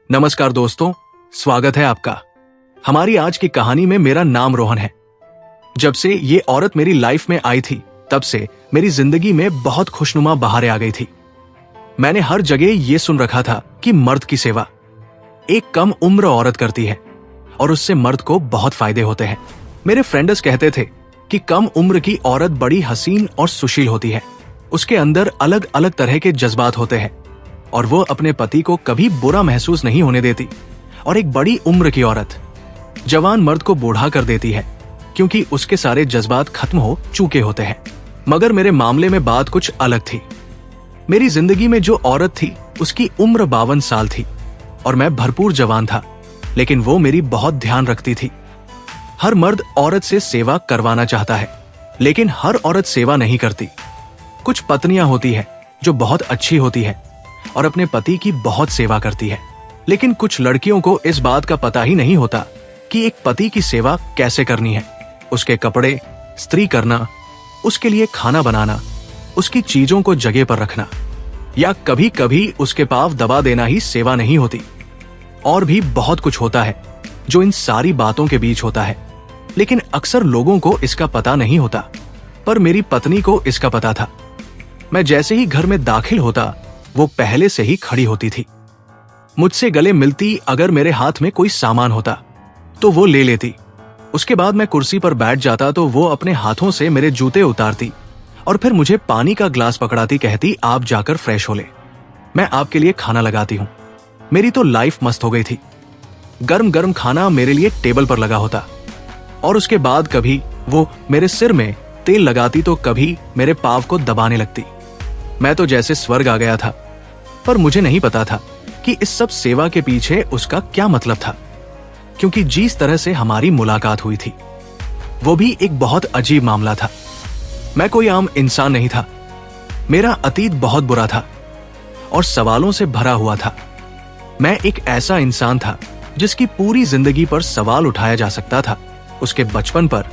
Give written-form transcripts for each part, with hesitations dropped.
नमस्कार दोस्तों, स्वागत है आपका। हमारी आज की कहानी में मेरा नाम रोहन है। जब से ये औरत मेरी लाइफ में आई थी, तब से मेरी जिंदगी में बहुत खुशनुमा बहारें आ गई थी। मैंने हर जगह ये सुन रखा था कि मर्द की सेवा एक कम उम्र औरत करती है और उससे मर्द को बहुत फायदे होते हैं। मेरे फ्रेंड्स कहते थे कि कम उम्र की औरत बड़ी हसीन और सुशील होती है। उसके अंदर अलग अलग तरह के जज्बात होते हैं और वो अपने पति को कभी बुरा महसूस नहीं होने देती। और एक बड़ी उम्र की औरत जवान मर्द को बूढ़ा कर देती है, क्योंकि उसके सारे जज्बात खत्म हो चुके होते हैं। मगर मेरे मामले में बात कुछ अलग थी। मेरी जिंदगी में जो औरत थी उसकी उम्र 52 साल थी और मैं भरपूर जवान था, लेकिन वो मेरी बहुत ध्यान रखती थी। हर मर्द औरत से सेवा करवाना चाहता है, लेकिन हर औरत सेवा नहीं करती। कुछ पत्नियां होती है जो बहुत अच्छी होती है और अपने पति की बहुत सेवा करती है, लेकिन कुछ लड़कियों को इस बात का पता ही नहीं होता कि एक पति की सेवा कैसे करनी है। उसके कपड़े इस्त्री करना, उसके लिए खाना बनाना, उसकी चीजों को जगह पर रखना, या कभी कभी उसके पांव दबा देना ही सेवा नहीं होती। और भी बहुत कुछ होता है जो इन सारी बातों के बीच होता है, लेकिन अक्सर लोगों को इसका पता नहीं होता। पर मेरी पत्नी को इसका पता था। मैं जैसे ही घर में दाखिल होता, वो पहले से ही खड़ी होती थी। मुझसे गले मिलती। अगर मेरे हाथ में कोई सामान होता तो वो ले लेती। उसके बाद मैं कुर्सी पर बैठ जाता तो वो अपने हाथों से मेरे जूते उतारती और फिर मुझे पानी का ग्लास पकड़ाती, कहती आप जाकर फ्रेश हो ले, मैं आपके लिए खाना लगाती हूँ। मेरी तो लाइफ मस्त हो गई थी। गर्म गर्म खाना मेरे लिए टेबल पर लगा होता और उसके बाद कभी वो मेरे सिर में तेल लगाती तो कभी मेरे पाँव को दबाने लगती। मैं तो जैसे स्वर्ग आ गया था। पर मुझे नहीं पता था कि इस सब सेवा के पीछे उसका क्या मतलब था, क्योंकि जिस तरह से हमारी मुलाकात हुई थी वो भी एक बहुत अजीब मामला था। मैं कोई आम इंसान नहीं था। मेरा अतीत बहुत बुरा था और सवालों से भरा हुआ था। मैं एक ऐसा इंसान था जिसकी पूरी जिंदगी पर सवाल उठाया जा सकता था। उसके बचपन पर,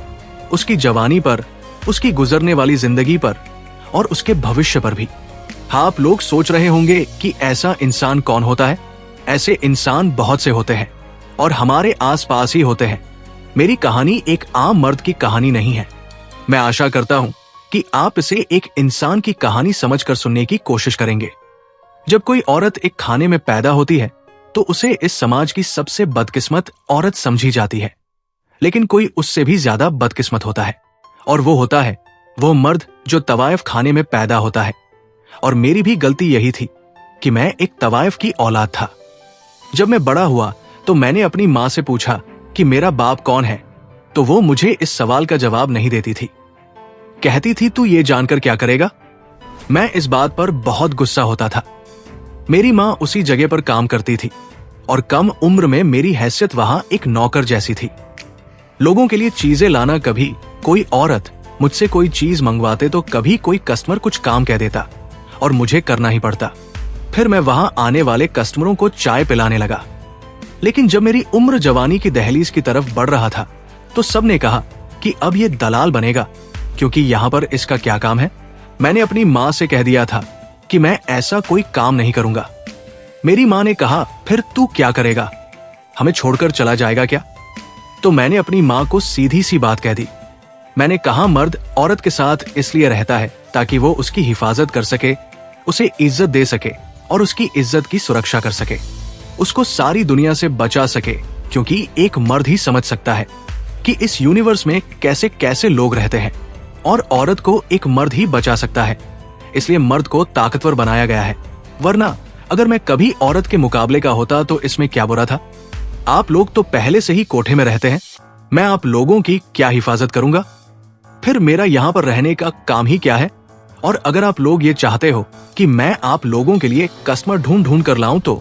उसकी जवानी पर, उसकी गुजरने वाली जिंदगी पर और उसके भविष्य पर भी। आप लोग सोच रहे होंगे कि ऐसा इंसान कौन होता है। ऐसे इंसान बहुत से होते हैं और हमारे आसपास ही होते हैं। मेरी कहानी एक आम मर्द की कहानी नहीं है। मैं आशा करता हूं कि आप इसे एक इंसान की कहानी समझकर सुनने की कोशिश करेंगे। जब कोई औरत एक खाने में पैदा होती है तो उसे इस समाज की सबसे बदकिस्मत औरत समझी जाती है, लेकिन कोई उससे भी ज्यादा बदकिस्मत होता है और वो होता है वो मर्द जो तवायफ खाने में पैदा होता है। और मेरी भी गलती यही थी कि मैं एक तवायफ की औलाद था। जब मैं बड़ा हुआ तो मैंने अपनी माँ से पूछा कि मेरा बाप कौन है, तो वो मुझे इस सवाल का जवाब नहीं देती थी। कहती थी तू ये जानकर क्या करेगा। मैं इस बात पर बहुत गुस्सा होता था। मेरी माँ उसी जगह पर काम करती थी और कम उम्र में मेरी हैसियत वहां एक नौकर जैसी थी। लोगों के लिए चीजें लाना, कभी कोई औरत मुझसे कोई चीज मंगवाते तो कभी कोई कस्टमर कुछ काम कह देता और मुझे करना ही पड़ता। फिर मैं वहां आने वाले कस्टमरों को चाय पिलाने लगा। लेकिन जब मेरी उम्र जवानी की दहलीज की तरफ बढ़ रहा था तो सबने कहा कि अब ये दलाल बनेगा, क्योंकि यहाँ पर इसका क्या काम है। मैंने अपनी माँ से कह दिया था कि मैं ऐसा कोई काम नहीं करूंगा। मेरी माँ ने कहा फिर तू क्या करेगा, हमें छोड़कर चला जाएगा क्या। तो मैंने अपनी माँ को सीधी सी बात कह दी। मैंने कहा मर्द औरत के साथ इसलिए रहता है ताकि वो उसकी हिफाजत कर सके, उसे इज्जत दे सके और उसकी इज्जत की सुरक्षा कर सके, उसको सारी दुनिया से बचा सके, क्योंकि एक मर्द ही समझ सकता है कि इस यूनिवर्स में कैसे कैसे लोग रहते हैं और औरत को एक मर्द ही बचा सकता है। इसलिए मर्द को ताकतवर बनाया गया है। वरना अगर मैं कभी औरत के मुकाबले का होता तो इसमें क्या बुरा था। आप लोग तो पहले से ही कोठे में रहते हैं, मैं आप लोगों की क्या हिफाजत करूंगा। फिर मेरा यहाँ पर रहने का काम ही क्या है। और अगर आप लोग ये चाहते हो कि मैं आप लोगों के लिए कस्टमर ढूंढ ढूंढ कर लाऊं तो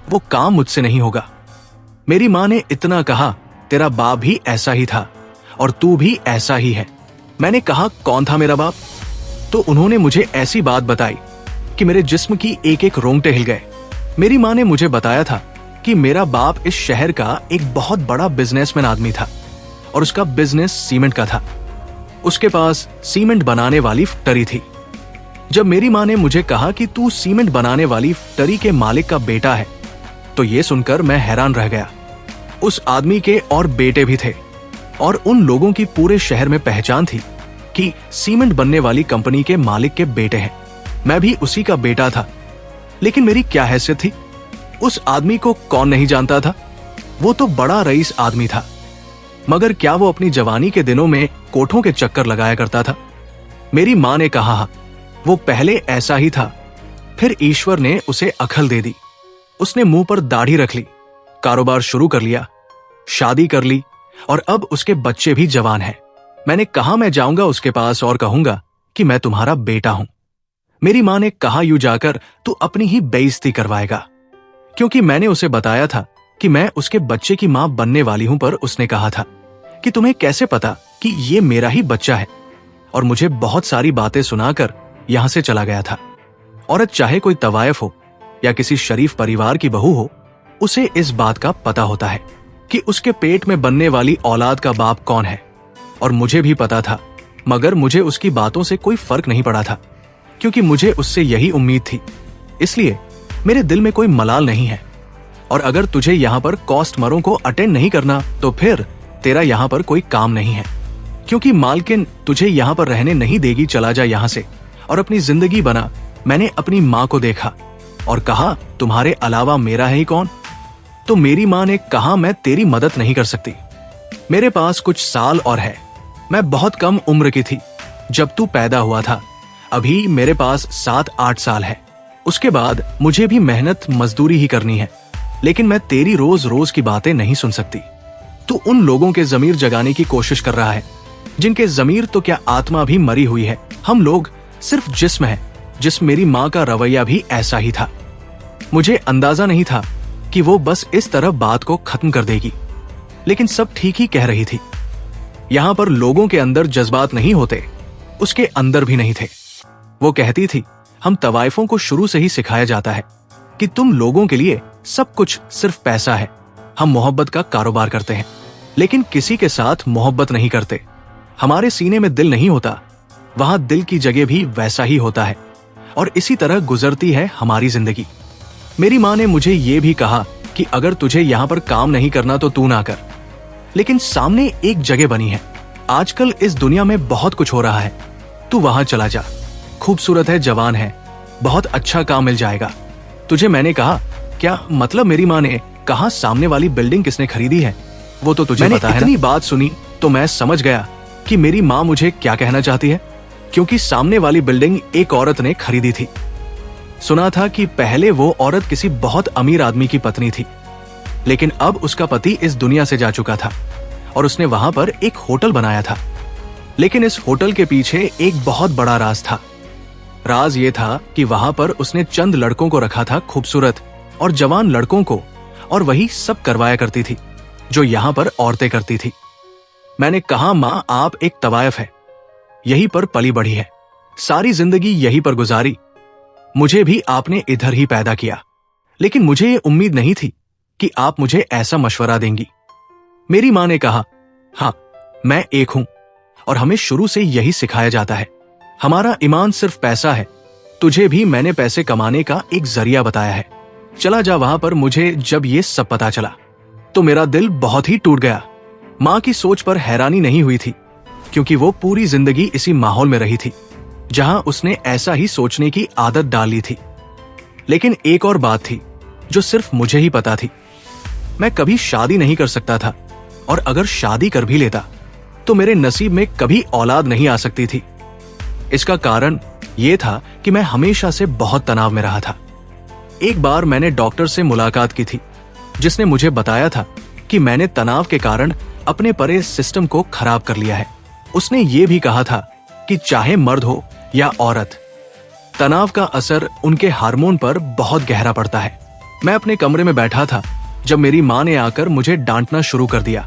वो काम मुझसे नहीं होगा। मेरी माँ ने इतना कहा तेरा बाप भी ऐसा ही था और तू भी ऐसा ही है। मैंने कहा कौन था मेरा बाप। तो उन्होंने मुझे ऐसी बात बताई कि मेरे जिस्म की एक एक रोंगटे हिल गए। मेरी माँ ने मुझे बताया था कि मेरा बाप इस शहर का एक बहुत बड़ा बिजनेसमैन आदमी था और उसका बिजनेस सीमेंट का था। उसके पास सीमेंट बनाने वाली फैक्ट्री थी। जब मेरी माँ ने मुझे कहा कि तू सीमेंट बनाने वाली फैक्ट्री के मालिक का बेटा है, तो ये सुनकर मैं हैरान रह गया। उस आदमी के और बेटे भी थे और उन लोगों की पूरे शहर में पहचान थी कि सीमेंट बनने वाली कंपनी के मालिक के बेटे हैं। मैं भी उसी का बेटा था। लेकिन मेरी क्या हैसियत थी? उस आदमी को कौन नहीं जानता था? वो तो बड़ा रईस आदमी था। मगर क्या वो अपनी जवानी के दिनों में कोठों के चक्कर लगाया करता था? मेरी मां ने कहा वो पहले ऐसा ही था, फिर ईश्वर ने उसे अकल दे दी। उसने मुंह पर दाढ़ी रख ली, कारोबार शुरू कर लिया, शादी कर ली और अब उसके बच्चे भी जवान हैं। मैंने कहा मैं जाऊंगा उसके पास और कहूंगा कि मैं तुम्हारा बेटा हूं। मेरी मां ने कहा यूं जाकर तू अपनी ही बेइज्जती करवाएगा, क्योंकि मैंने उसे बताया था कि मैं उसके बच्चे की मां बनने वाली हूं। पर उसने कहा था कि तुम्हें कैसे पता कि ये मेरा ही बच्चा है, और मुझे बहुत सारी बातें सुनाकर यहां से चला गया था। औरत चाहे कोई तवायफ हो या किसी शरीफ परिवार की बहू हो, उसे इस बात का पता होता है कि उसके पेट में बनने वाली औलाद का बाप कौन है। और मुझे भी पता था, मगर मुझे उसकी बातों से कोई फर्क नहीं पड़ा था, क्योंकि मुझे उससे यही उम्मीद थी। इसलिए मेरे दिल में कोई मलाल नहीं है। और अगर तुझे यहाँ पर कॉस्टमरों को अटेंड नहीं करना तो फिर तेरा यहाँ पर कोई काम नहीं है, क्योंकि मालकिन तुझे यहाँ पर रहने नहीं देगी। चला जा यहाँ से और अपनी जिंदगी बना। मैंने अपनी माँ को देखा और कहा तुम्हारे अलावा मेरा है ही कौन? तो मेरी माँ ने कहा मैं तेरी मदद नहीं कर सकती। मेरे पास कुछ साल और है। मैं बहुत कम उम्र की थी जब तू पैदा हुआ था। अभी मेरे पास 7-8 साल है। उसके बाद मुझे भी मेहनत मजदूरी ही करनी है। लेकिन मैं तेरी रोज रोज की बातें नहीं सुन सकती। तू उन लोगों के जमीर जगाने की कोशिश कर रहा है जिनके जमीर तो क्या आत्मा भी मरी हुई है। हम लोग सिर्फ जिस्म है। जिस मेरी माँ का रवैया भी ऐसा ही था। मुझे अंदाजा नहीं था कि वो बस इस तरह बात को खत्म कर देगी, लेकिन सब ठीक ही कह रही थी। यहां पर लोगों के अंदर जज्बात नहीं होते, उसके अंदर भी नहीं थे। वो कहती थी हम तवाइफों को शुरू से ही सिखाया जाता है कि तुम लोगों के लिए सब कुछ सिर्फ पैसा है। हम मोहब्बत का कारोबार करते हैं, लेकिन किसी के साथ मोहब्बत नहीं करते। हमारे सीने में दिल नहीं होता, वहां दिल की जगह भी वैसा ही होता है। और इसी तरह गुजरती है हमारी जिंदगी। मेरी माँ ने मुझे ये भी कहा कि अगर तुझे यहाँ पर काम नहीं करना तो तू ना कर, लेकिन सामने एक जगह बनी है। आजकल इस दुनिया में बहुत कुछ हो रहा है, तू वहां चला जा। खूबसूरत है, जवान है, बहुत अच्छा काम मिल जाएगा तुझे। मैंने कहा क्या मतलब? मेरी माँ ने कहा सामने वाली बिल्डिंग किसने खरीदी है वो तो तुझे पता है ना? इतनी बात सुनी तो मैं समझ गया कि मेरी माँ मुझे क्या कहना चाहती है, क्योंकि सामने वाली बिल्डिंग एक औरत ने खरीदी थी। सुना था कि पहले वो औरत किसी बहुत अमीर आदमी की पत्नी थी, लेकिन अब उसका पति इस दुनिया से जा चुका था और उसने वहां पर एक होटल बनाया था। लेकिन इस होटल के पीछे एक बहुत बड़ा राज था। राज ये था कि वहां पर उसने चंद लड़कों को रखा था, खूबसूरत और जवान लड़कों को, और वही सब करवाया करती थी जो यहाँ पर औरतें करती थी। मैंने कहा माँ आप एक तवायफ है, यहीं पर पली बढ़ी है, सारी जिंदगी यहीं पर गुजारी। मुझे भी आपने इधर ही पैदा किया, लेकिन मुझे ये उम्मीद नहीं थी कि आप मुझे ऐसा मशवरा देंगी। मेरी माँ ने कहा हाँ मैं एक हूं और हमें शुरू से यही सिखाया जाता है, हमारा ईमान सिर्फ पैसा है। तुझे भी मैंने पैसे कमाने का एक जरिया बताया है, चला जा वहां पर। मुझे जब ये सब पता चला तो मेरा दिल बहुत ही टूट गया। माँ की सोच पर हैरानी नहीं हुई थी, क्योंकि वो पूरी जिंदगी इसी माहौल में रही थी जहां उसने ऐसा ही सोचने की आदत डाल ली थी। लेकिन एक और बात थी जो सिर्फ मुझे ही पता थी। मैं कभी शादी नहीं कर सकता था, और अगर शादी कर भी लेता तो मेरे नसीब में कभी औलाद नहीं आ सकती थी। इसका कारण यह था कि मैं हमेशा से बहुत तनाव में रहा था। एक बार मैंने डॉक्टर से मुलाकात की थी, जिसने मुझे बताया था कि मैंने तनाव के कारण अपने परे सिस्टम को खराब कर लिया है। उसने ये भी कहा था कि चाहे मर्द हो या औरत, तनाव का असर उनके हार्मोन पर बहुत गहरा पड़ता है। मैं अपने कमरे में बैठा था जब मेरी माँ ने आकर मुझे डांटना शुरू कर दिया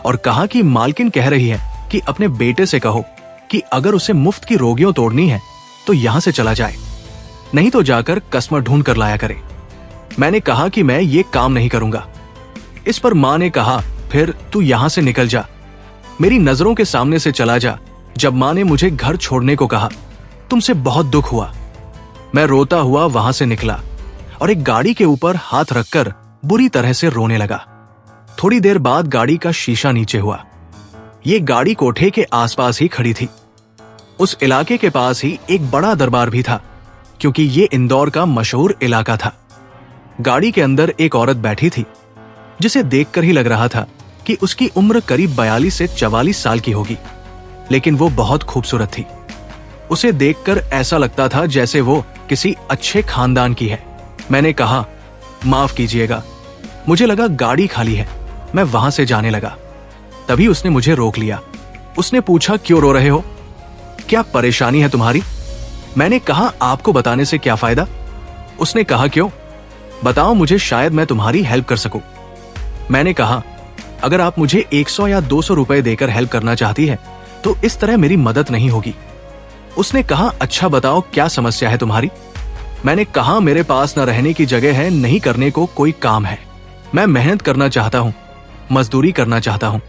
और कहा कि मालकिन कह रही है कि अपने बेटे से कहो कि अगर उसे मुफ्त की रोगियों तोड़नी है तो यहां से चला जाए, नहीं तो जाकर कस्टमर ढूंढ कर लाया करे। मैंने कहा कि मैं ये काम नहीं करूंगा। इस पर माँ ने कहा फिर तू यहां से निकल जा, मेरी नजरों के सामने से चला जा। जब माँ ने मुझे घर छोड़ने को कहा, तुमसे बहुत दुख हुआ। मैं रोता हुआ वहां से निकला और एक गाड़ी के ऊपर हाथ रखकर बुरी तरह से रोने लगा। थोड़ी देर बाद गाड़ी का शीशा नीचे हुआ। ये गाड़ी कोठे के आसपास ही खड़ी थी। उस इलाके के पास ही एक बड़ा दरबार भी था, क्योंकि ये इंदौर का मशहूर इलाका था। गाड़ी के अंदर एक औरत बैठी थी, जिसे देखकर ही लग रहा था कि उसकी उम्र करीब 42 से 44 साल की होगी, लेकिन वो बहुत खूबसूरत थी। उसे देखकर ऐसा लगता था जैसे वो किसी अच्छे खानदान की है। मैंने कहा, माफ कीजिएगा, मुझे लगा गाड़ी खाली है। मैं वहां से जाने लगा। तभी उसने मुझे रोक लिया। उसने पूछा, क्यों रो रहे हो? क्या परेशानी है तुम्हारी? मैंने कहा, आपको बताने से क्या फायदा? उसने कहा, क्यों? बताओ मुझे, शायद मैं तुम्हारी हेल्प कर सकूं। मैंने कहा, अगर आप मुझे 100 या 200 रुपए देकर हेल्प करना चाहती है तो इस तरह मेरी मदद नहीं होगी। उसने कहा, अच्छा बताओ क्या समस्या है तुम्हारी? मैंने कहा, मेरे पास न रहने की जगह है, नहीं करने को कोई काम है। मैं मेहनत करना चाहता हूं, मजदूरी करना चाहता हूं।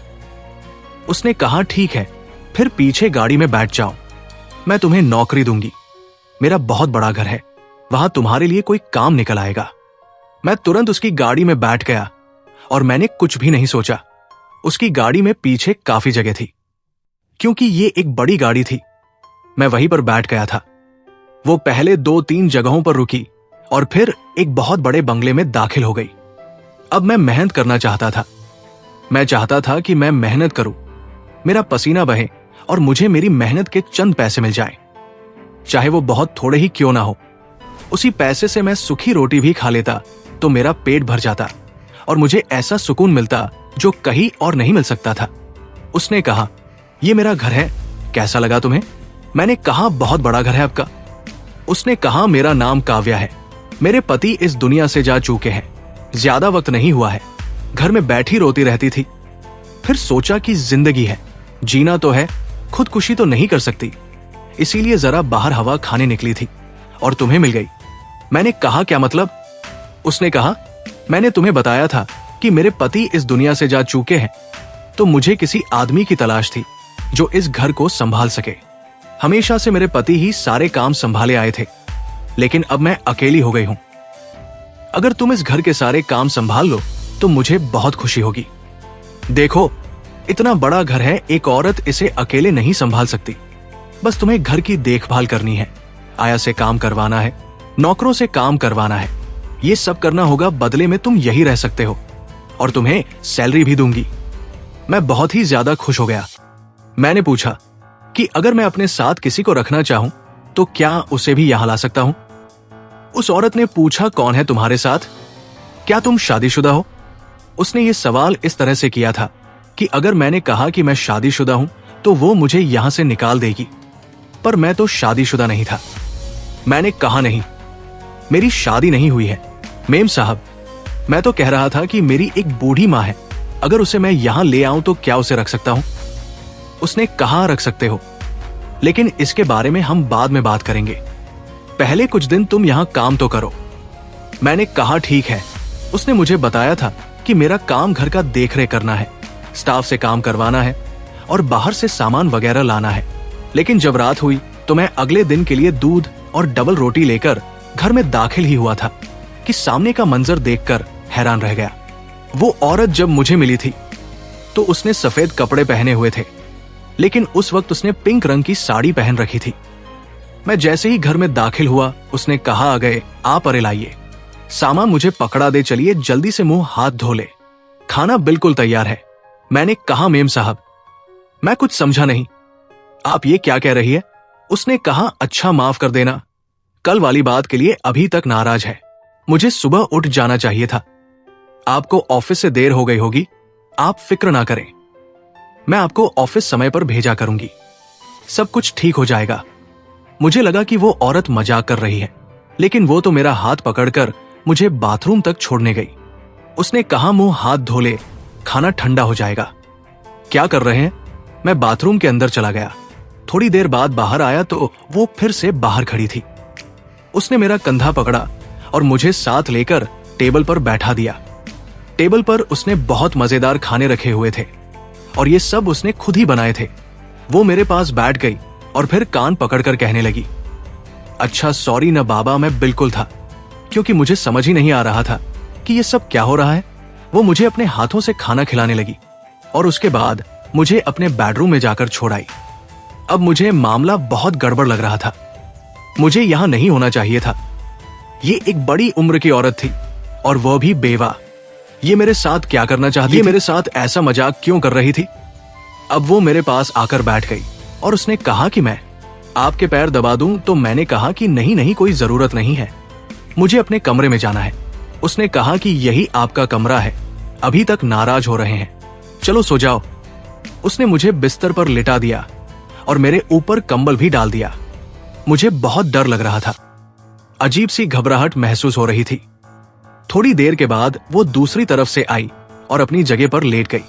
उसने कहा, ठीक है, फिर पीछे गाड़ी में बैठ जाओ, मैं तुम्हें नौकरी दूंगी। मेरा बहुत बड़ा घर है, वहां तुम्हारे लिए कोई काम निकल आएगा। मैं तुरंत उसकी गाड़ी में बैठ गया और मैंने कुछ भी नहीं सोचा। उसकी गाड़ी में पीछे काफी जगह थी, क्योंकि ये एक बड़ी गाड़ी थी। मैं वहीं पर बैठ गया था। वो पहले 2-3 जगहों पर रुकी और फिर एक बहुत बड़े बंगले में दाखिल हो गई। अब मैं मेहनत करना चाहता था। मैं चाहता था कि मैं मेहनत करूं, मेरा पसीना बहे और मुझे मेरी मेहनत के चंद पैसे मिल जाएं, चाहे वो बहुत थोड़े ही क्यों ना हो। उसी पैसे से मैं सूखी रोटी भी खा लेता तो मेरा पेट भर जाता और मुझे ऐसा सुकून मिलता जो कहीं और नहीं मिल सकता था। उसने कहा, ये मेरा घर है, कैसा लगा तुम्हें? मैंने कहा, बहुत बड़ा घर है आपका। उसने कहा, मेरा नाम काव्या है, मेरे पति इस दुनिया से जा चुके हैं, ज्यादा वक्त नहीं हुआ है। घर में बैठी रोती रहती थी। फिर सोचा कि जिंदगी है, जीना तो है, खुदकुशी तो नहीं कर सकती, इसीलिए जरा बाहर हवा खाने निकली थी और तुम्हें मिल गई। मैंने कहा, क्या मतलब? उसने कहा, मैंने तुम्हें बताया था कि मेरे पति इस दुनिया से जा चुके हैं, तो मुझे किसी आदमी की तलाश थी जो इस घर को संभाल सके। हमेशा से मेरे पति ही सारे काम संभाले आए थे, लेकिन अब मैं अकेली हो गई हूं। अगर तुम इस घर के सारे काम संभाल लो तो मुझे बहुत खुशी होगी। देखो, इतना बड़ा घर है, एक औरत इसे अकेले नहीं संभाल सकती। बस तुम्हें घर की देखभाल करनी है, आया से काम करवाना है, नौकरों से काम करवाना है, ये सब करना होगा। बदले में तुम यही रह सकते हो और तुम्हें सैलरी भी दूंगी। मैं बहुत ही ज्यादा खुश हो गया। मैंने पूछा कि अगर मैं अपने साथ किसी को रखना चाहूं तो क्या उसे भी यहां ला सकता हूं? उस औरत ने पूछा, कौन है तुम्हारे साथ? क्या तुम शादीशुदा हो? उसने ये सवाल इस तरह से किया था कि अगर मैंने कहा कि मैं शादीशुदा हूं तो वो मुझे यहां से निकाल देगी, पर मैं तो शादीशुदा नहीं था। मैंने कहा, नहीं, मेरी शादी नहीं हुई है मेम साहब। मैं तो कह रहा था कि मेरी एक बूढ़ी माँ है, अगर उसे मैं यहां ले आऊं तो क्या उसे रख सकता हूं? उसने कहा, रख सकते हो, लेकिन इसके बारे में हम बाद में बात करेंगे, पहले कुछ दिन तुम यहां काम तो करो। मैंने कहा, ठीक है। उसने मुझे बताया था कि मेरा काम घर का देखरेख करना है, स्टाफ से काम करवाना है और बाहर से सामान वगैरह लाना है। लेकिन जब रात हुई तो मैं अगले दिन के लिए दूध और डबल रोटी लेकर घर में दाखिल ही हुआ था कि सामने का मंजर देखकर हैरान रह गया। वो औरत जब मुझे मिली थी तो उसने सफेद कपड़े पहने हुए थे, लेकिन उस वक्त उसने पिंक रंग की साड़ी पहन रखी थी। मैं जैसे ही घर में दाखिल हुआ उसने कहा, आ गए, आप अरे लाइए, सामान मुझे पकड़ा दे, चलिए जल्दी से मुंह हाथ धो ले, खाना बिल्कुल तैयार है। मैंने कहा, मेम साहब, मैं कुछ समझा नहीं, आप ये क्या कह रही है? उसने कहा, अच्छा माफ कर देना, कल वाली बात के लिए अभी तक नाराज है, मुझे सुबह उठ जाना चाहिए था, आपको ऑफिस से देर हो गई होगी, आप फिक्र ना करें, मैं आपको ऑफिस समय पर भेजा करूंगी, सब कुछ ठीक हो जाएगा। मुझे लगा कि वो औरत मजाक कर रही है, लेकिन वो तो मेरा हाथ पकड़कर मुझे बाथरूम तक छोड़ने गई। उसने कहा, मुंह हाथ धो ले, खाना ठंडा हो जाएगा। क्या कर रहे हैं? मैं बाथरूम के अंदर चला गया। थोड़ी देर बाद बाहर आया तो वो फिर से बाहर खड़ी थी। उसने मेरा कंधा पकड़ा और मुझे साथ लेकर टेबल पर बैठा दिया। टेबल पर उसने बहुत मजेदार खाने रखे हुए थे और ये सब उसने खुद ही बनाए थे। वो मेरे पास बैठ गई और फिर कान पकड़कर कहने लगी, अच्छा सॉरी न बाबा, मैं बिल्कुल था, क्योंकि मुझे समझ ही नहीं आ रहा था कि ये सब क्या हो रहा है। वो मुझे अपने हाथों से खाना खिलाने लगी और उसके बाद मुझे अपने बेडरूम में जाकर छोड़ आई। अब मुझे मामला बहुत गड़बड़ लग रहा था। मुझे यहां नहीं होना चाहिए था। ये एक बड़ी उम्र की औरत थी और वह भी बेवा। ये मेरे साथ क्या करना चाहती थी? मेरे साथ ऐसा मजाक क्यों कर रही थी? अब वो मेरे पास आकर बैठ गई और उसने कहा कि मैं आपके पैर दबा दूं, तो मैंने कहा कि नहीं नहीं, कोई जरूरत नहीं है, मुझे अपने कमरे में जाना है। उसने कहा कि यही आपका कमरा है, अभी तक नाराज हो रहे हैं, चलो सो जाओ। उसने मुझे बिस्तर पर लिटा दिया और मेरे ऊपर कंबल भी डाल दिया। मुझे बहुत डर लग रहा था, अजीब सी घबराहट महसूस हो रही थी। थोड़ी देर के बाद वो दूसरी तरफ से आई और अपनी जगह पर लेट गई।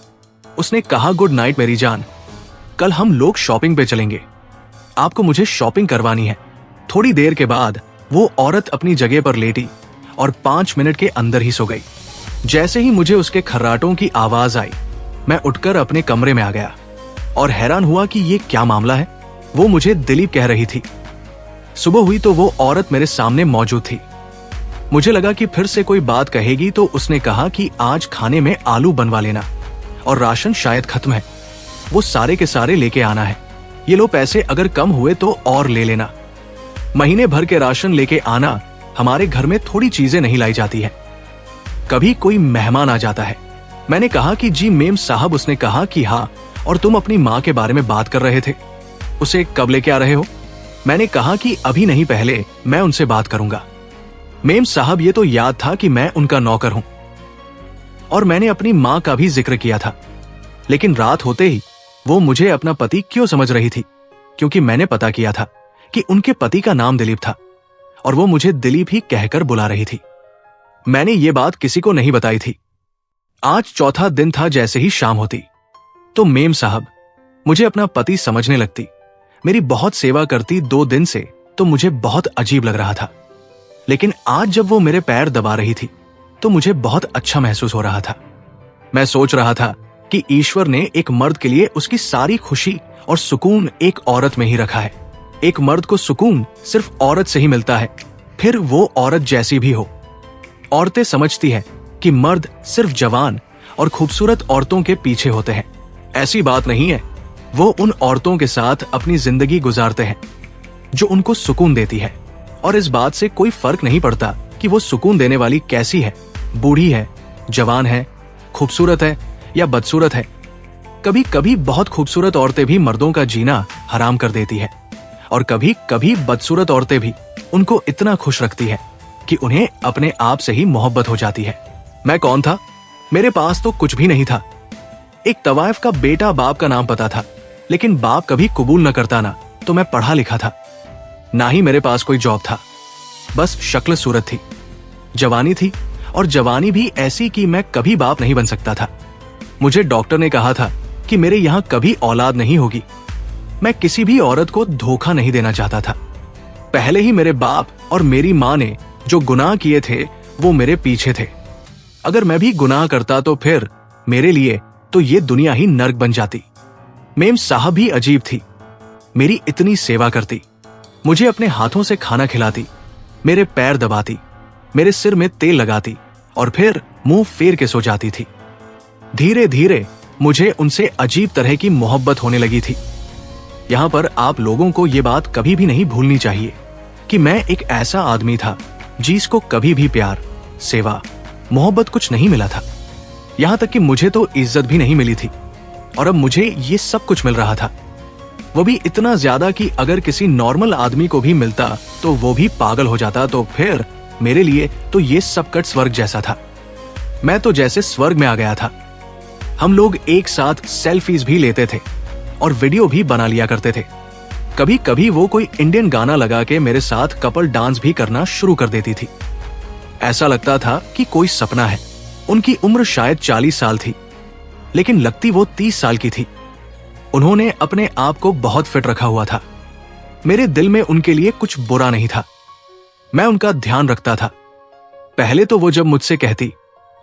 उसने कहा, गुड नाइट मेरी जान, कल हम लोग शॉपिंग पे चलेंगे, आपको मुझे शॉपिंग करवानी है। थोड़ी देर के बाद वो औरत अपनी जगह पर लेटी और 5 मिनट के अंदर ही सो गई। जैसे ही मुझे उसके खर्राटों की आवाज आई, मैं उठकर अपने कमरे में आ गया और हैरान हुआ कि ये क्या मामला है। वो मुझे दिलीप कह रही थी। सुबह हुई तो वो औरत मेरे सामने मौजूद थी। मुझे लगा कि फिर से कोई बात कहेगी, तो उसने कहा कि आज खाने में आलू बनवा लेना और राशन शायद खत्म है, वो सारे के सारे लेके आना है। ये लो पैसे, अगर कम हुए तो और ले लेना। महीने भर के राशन लेके आना, हमारे घर में थोड़ी चीजें नहीं लाई जाती है, कभी कोई मेहमान आ जाता है। मैंने कहा कि जी मेम साहब। उसने कहा कि हाँ, और तुम अपनी माँ के बारे में बात कर रहे थे, उसे कब लेके आ रहे हो? मैंने कहा कि अभी नहीं, पहले मैं उनसे बात करूंगा। मेम साहब, ये तो याद था कि मैं उनका नौकर हूं और मैंने अपनी माँ का भी जिक्र किया था, लेकिन रात होते ही वो मुझे अपना पति क्यों समझ रही थी, क्योंकि मैंने पता किया था कि उनके पति का नाम दिलीप था और वो मुझे दिलीप ही कहकर बुला रही थी। मैंने ये बात किसी को नहीं बताई थी। आज चौथा दिन था। जैसे ही शाम होती तो मेम साहब मुझे अपना पति समझने लगती, मेरी बहुत सेवा करती 2 दिन से, तो मुझे बहुत अजीब लग रहा था। लेकिन आज जब वो मेरे पैर दबा रही थी तो मुझे बहुत अच्छा महसूस हो रहा था। मैं सोच रहा था कि ईश्वर ने एक मर्द के लिए उसकी सारी खुशी और सुकून एक औरत में ही रखा है। एक मर्द को सुकून सिर्फ औरत से ही मिलता है, फिर वो औरत जैसी भी हो। औरतें समझती है कि मर्द सिर्फ जवान और खूबसूरत औरतों के पीछे होते हैं। ऐसी बात नहीं है। वो उन औरतों के साथ अपनी जिंदगी गुजारते हैं जो उनको सुकून देती है, और इस बात से कोई फर्क नहीं पड़ता कि वो सुकून देने वाली कैसी है, बूढ़ी है, जवान है, खूबसूरत है या बदसूरत है। कभी कभी बहुत खूबसूरत औरतें भी मर्दों का जीना हराम कर देती है, और कभी कभी बदसूरत औरतें भी उनको इतना खुश रखती है कि उन्हें अपने आप से ही मोहब्बत हो जाती है। मैं कौन था? मेरे पास तो कुछ भी नहीं था। एक तवाइफ का बेटा, बाप का नाम पता था, लेकिन बाप कभी कबूल न करता ना तो मैं पढ़ा लिखा था, ना ही मेरे पास कोई जॉब था। बस शक्ल सूरत थी, जवानी थी, और जवानी भी ऐसी कि मैं कभी बाप नहीं बन सकता था। मुझे डॉक्टर ने कहा था कि मेरे यहाँ कभी औलाद नहीं होगी। मैं किसी भी औरत को धोखा नहीं देना चाहता था। पहले ही मेरे बाप और मेरी माँ ने जो गुनाह किए थे वो मेरे पीछे थे। अगर मैं भी गुनाह करता तो फिर मेरे लिए तो ये दुनिया ही नर्क बन जाती। मेम साहब भी अजीब थी, मेरी इतनी सेवा करती, मुझे अपने हाथों से खाना खिलाती, मेरे पैर दबाती, मेरे सिर में तेल लगाती और फिर मुंह फेर के सो जाती थी। धीरे धीरे मुझे उनसे अजीब तरह की मोहब्बत होने लगी थी। यहां पर आप लोगों को ये बात कभी भी नहीं भूलनी चाहिए कि मैं एक ऐसा आदमी था जिसको कभी भी प्यार, सेवा, मोहब्बत कुछ नहीं मिला था। यहां तक कि मुझे तो इज्जत भी नहीं मिली थी, और अब मुझे ये सब कुछ मिल रहा था, वो भी इतना ज्यादा कि अगर किसी नॉर्मल आदमी को भी मिलता तो वो भी पागल हो जाता। तो फिर मेरे लिए तो ये सब कट स्वर्ग जैसा था। मैं तो जैसे स्वर्ग में आ गया था। हम लोग एक साथ सेल्फीज भी लेते थे और वीडियो भी बना लिया करते थे। कभी कभी वो कोई इंडियन गाना लगा के मेरे साथ कपल डांस भी करना शुरू कर देती थी। ऐसा लगता था कि कोई सपना है। उनकी उम्र शायद 40 साल थी, लेकिन लगती वो 30 साल की थी। उन्होंने अपने आप को बहुत फिट रखा हुआ था। मेरे दिल में उनके लिए कुछ बुरा नहीं था। मैं उनका ध्यान रखता था। पहले तो वो जब मुझसे कहती,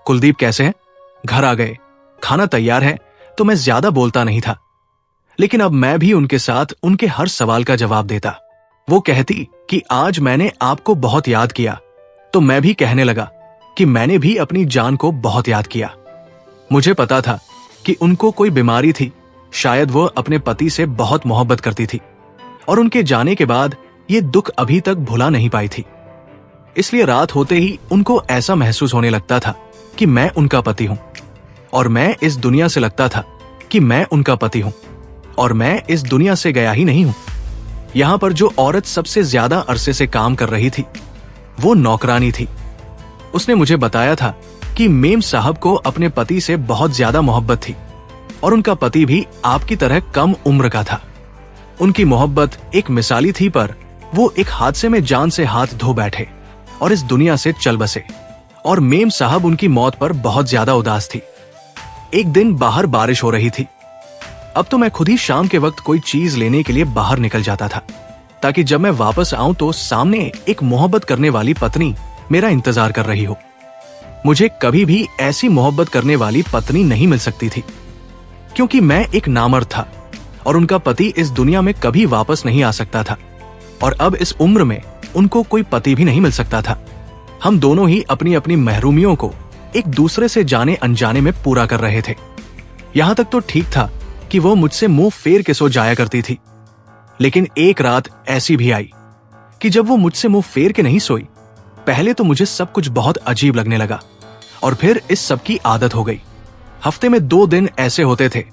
कुलदीप कैसे हैं, घर आ गए, खाना तैयार है, तो मैं ज्यादा बोलता नहीं था। लेकिन अब मैं भी उनके साथ उनके हर सवाल का जवाब देता। वो कहती कि आज मैंने आपको बहुत याद किया, तो मैं भी कहने लगा कि मैंने भी अपनी जान को बहुत याद किया। मुझे पता था कि उनको कोई बीमारी थी, शायद वो अपने पति से बहुत मोहब्बत करती थी और उनके जाने के बाद ये दुख अभी तक भुला नहीं पाई थी। इसलिए रात होते ही उनको ऐसा महसूस होने लगता था कि मैं उनका पति हूं और मैं इस दुनिया से लगता था कि मैं उनका पति हूं और मैं इस दुनिया से गया ही नहीं हूं। यहां पर जो औरत सबसे ज्यादा अरसे से काम कर रही थी वो नौकरानी थी। उसने मुझे बताया था कि मेम साहब को अपने पति से बहुत ज्यादा मोहब्बत थी और उनका पति भी आपकी तरह कम उम्र का था। उनकी मोहब्बत एक मिसाली थी, पर वो एक हादसे में जान से हाथ धो बैठे और इस दुनिया से चल बसे और मेम साहब उनकी मौत पर बहुत ज्यादा उदास थी। एक दिन बाहर बारिश हो रही थी। अब तो मैं खुद ही शाम के वक्त कोई चीज लेने के लिए बाहर निकल जाता था ताकि जब मैं वापस आऊं तो सामने एक मोहब्बत करने वाली पत्नी मेरा इंतजार कर रही हो। मुझे कभी भी ऐसी मोहब्बत करने वाली पत्नी नहीं मिल सकती थी क्योंकि मैं एक नामर्द था और उनका पति इस दुनिया में कभी वापस नहीं आ सकता था और अब इस उम्र में उनको कोई पति भी नहीं मिल सकता था। हम दोनों ही अपनी अपनी महरूमियों को एक दूसरे से जाने अनजाने में पूरा कर रहे थे। यहां तक तो ठीक था कि वो मुझसे मुंह फेर के सो जाया करती थी, लेकिन एक रात ऐसी भी आई कि जब वो मुझसे मुंह फेर के नहीं सोई। पहले तो मुझे सब कुछ बहुत अजीब लगने लगा और फिर इस सब की आदत हो गई। हफ्ते में 2 दिन ऐसे होते थे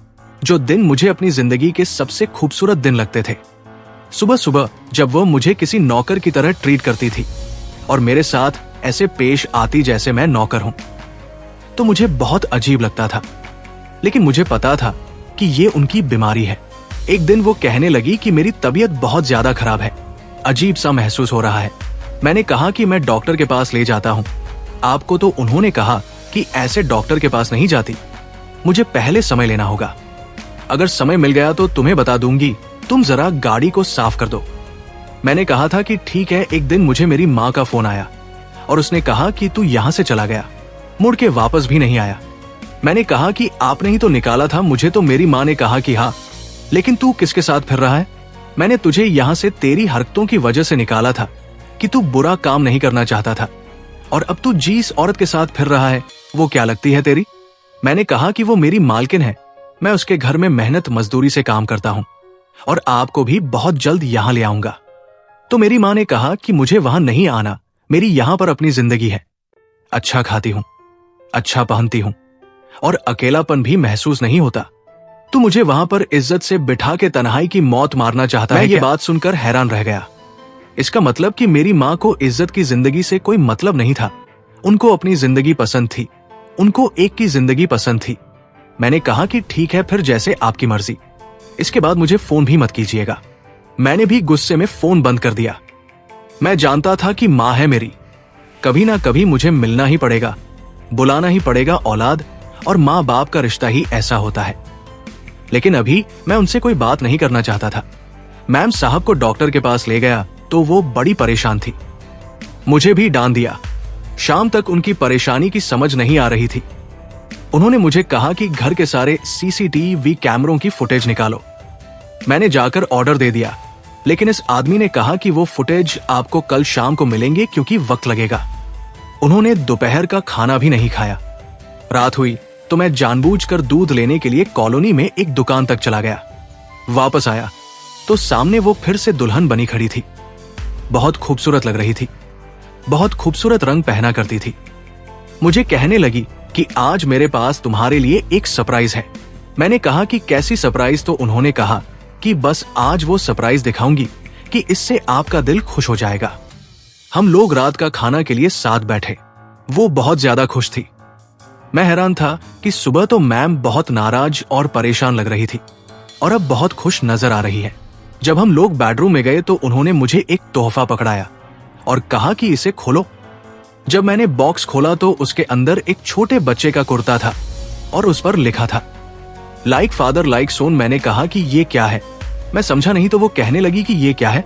जो दिन मुझे अपनी जिंदगी के सबसे खूबसूरत दिन लगते थे। सुबह सुबह जब वो मुझे किसी नौकर की तरह ट्रीट करती थी और मेरे साथ ऐसे पेश आती जैसे मैं नौकर हूं, तो मुझे बहुत अजीब लगता था। लेकिन मुझे पता था कि ये उनकी बीमारी है। एक दिन वो कहने लगी कि मेरी तबीयत बहुत ज्यादा खराब है, अजीब सा महसूस हो रहा है। मैंने कहा कि मैं डॉक्टर के पास ले जाता हूं। आपको तो उन्होंने कहा कि ऐसे डॉक्टर के पास नहीं जाती, मुझे पहले समय लेना होगा। अगर समय मिल गया तो तुम्हें बता दूंगी, तुम जरा गाड़ी को साफ कर दो। मैंने कहा था कि ठीक है। एक दिन मुझे मेरी माँ का फोन आया और उसने कहा कि तू यहां से चला गया, मुड़ के वापस भी नहीं आया। मैंने कहा कि आपने ही तो निकाला था मुझे। तो मेरी माँ ने कहा कि हाँ, लेकिन तू किसके साथ फिर रहा है? मैंने तुझे यहां से तेरी हरकतों की वजह से निकाला था कि तू बुरा काम नहीं करना चाहता था, और अब तू जिस औरत के साथ फिर रहा है वो क्या लगती है तेरी? मैंने कहा कि वो मेरी मालकिन है, मैं उसके घर में मेहनत मजदूरी से काम करता हूं और आपको भी बहुत जल्द यहां ले आऊंगा। तो मेरी माँ ने कहा कि मुझे वहां नहीं आना, मेरी यहां पर अपनी जिंदगी है। अच्छा खाती हूं, अच्छा पहनती हूं और अकेलापन भी महसूस नहीं होता। तू मुझे वहां पर इज्जत से बिठा के तन्हाई की मौत मारना चाहता है? ये बात सुनकर हैरान रह गया। इसका मतलब कि मेरी माँ को इज्जत की जिंदगी से कोई मतलब नहीं था। उनको अपनी जिंदगी पसंद थी, उनको एक की जिंदगी पसंद थी। मैंने कहा कि ठीक है, फिर जैसे आपकी मर्जी। इसके बाद मुझे फोन भी मत कीजिएगा। मैंने भी गुस्से में फोन बंद कर दिया। मैं जानता था कि माँ है मेरी, कभी ना कभी मुझे मिलना ही पड़ेगा, बुलाना ही पड़ेगा। औलाद और माँ बाप का रिश्ता ही ऐसा होता है। लेकिन अभी मैं उनसे कोई बात नहीं करना चाहता था। मैम साहब को डॉक्टर के पास ले गया तो वो बड़ी परेशान थी, मुझे भी डांट दिया। शाम तक उनकी परेशानी की समझ नहीं आ रही थी। उन्होंने मुझे कहा कि घर के सारे सीसीटीवी कैमरों की फुटेज निकालो। मैंने जाकर ऑर्डर दे दिया, लेकिन इस आदमी ने कहा कि वो फुटेज आपको कल शाम को मिलेंगे क्योंकि वक्त लगेगा। उन्होंने दोपहर का खाना भी नहीं खाया। रात हुई तो मैं जानबूझकर दूध लेने के लिए कॉलोनी में एक दुकान तक चला गया। वापस आया तो सामने वो फिर से दुल्हन बनी खड़ी थी। बहुत खूबसूरत लग रही थी, बहुत खूबसूरत रंग पहना करती थी। मुझे कहने लगी कि आज मेरे पास तुम्हारे लिए एक सरप्राइज है। मैंने कहा कि कैसी सरप्राइज? तो उन्होंने कहा कि बस आज वो सरप्राइज दिखाऊंगी कि इससे आपका दिल खुश हो जाएगा। हम लोग रात का खाना के लिए साथ बैठे। वो बहुत ज्यादा खुश थी। मैं हैरान था कि सुबह तो मैम बहुत नाराज और परेशान लग रही थी और अब बहुत खुश नजर आ रही है। जब हम लोग बेडरूम में गए तो उन्होंने मुझे एक तोहफा पकड़ाया और कहा कि इसे खोलो। जब मैंने बॉक्स खोला तो उसके अंदर एक छोटे बच्चे का कुर्ता था और उस पर लिखा था लाइक फादर लाइक सोन। मैंने कहा कि ये क्या है? मैं समझा नहीं तो वो कहने लगी कि ये क्या है?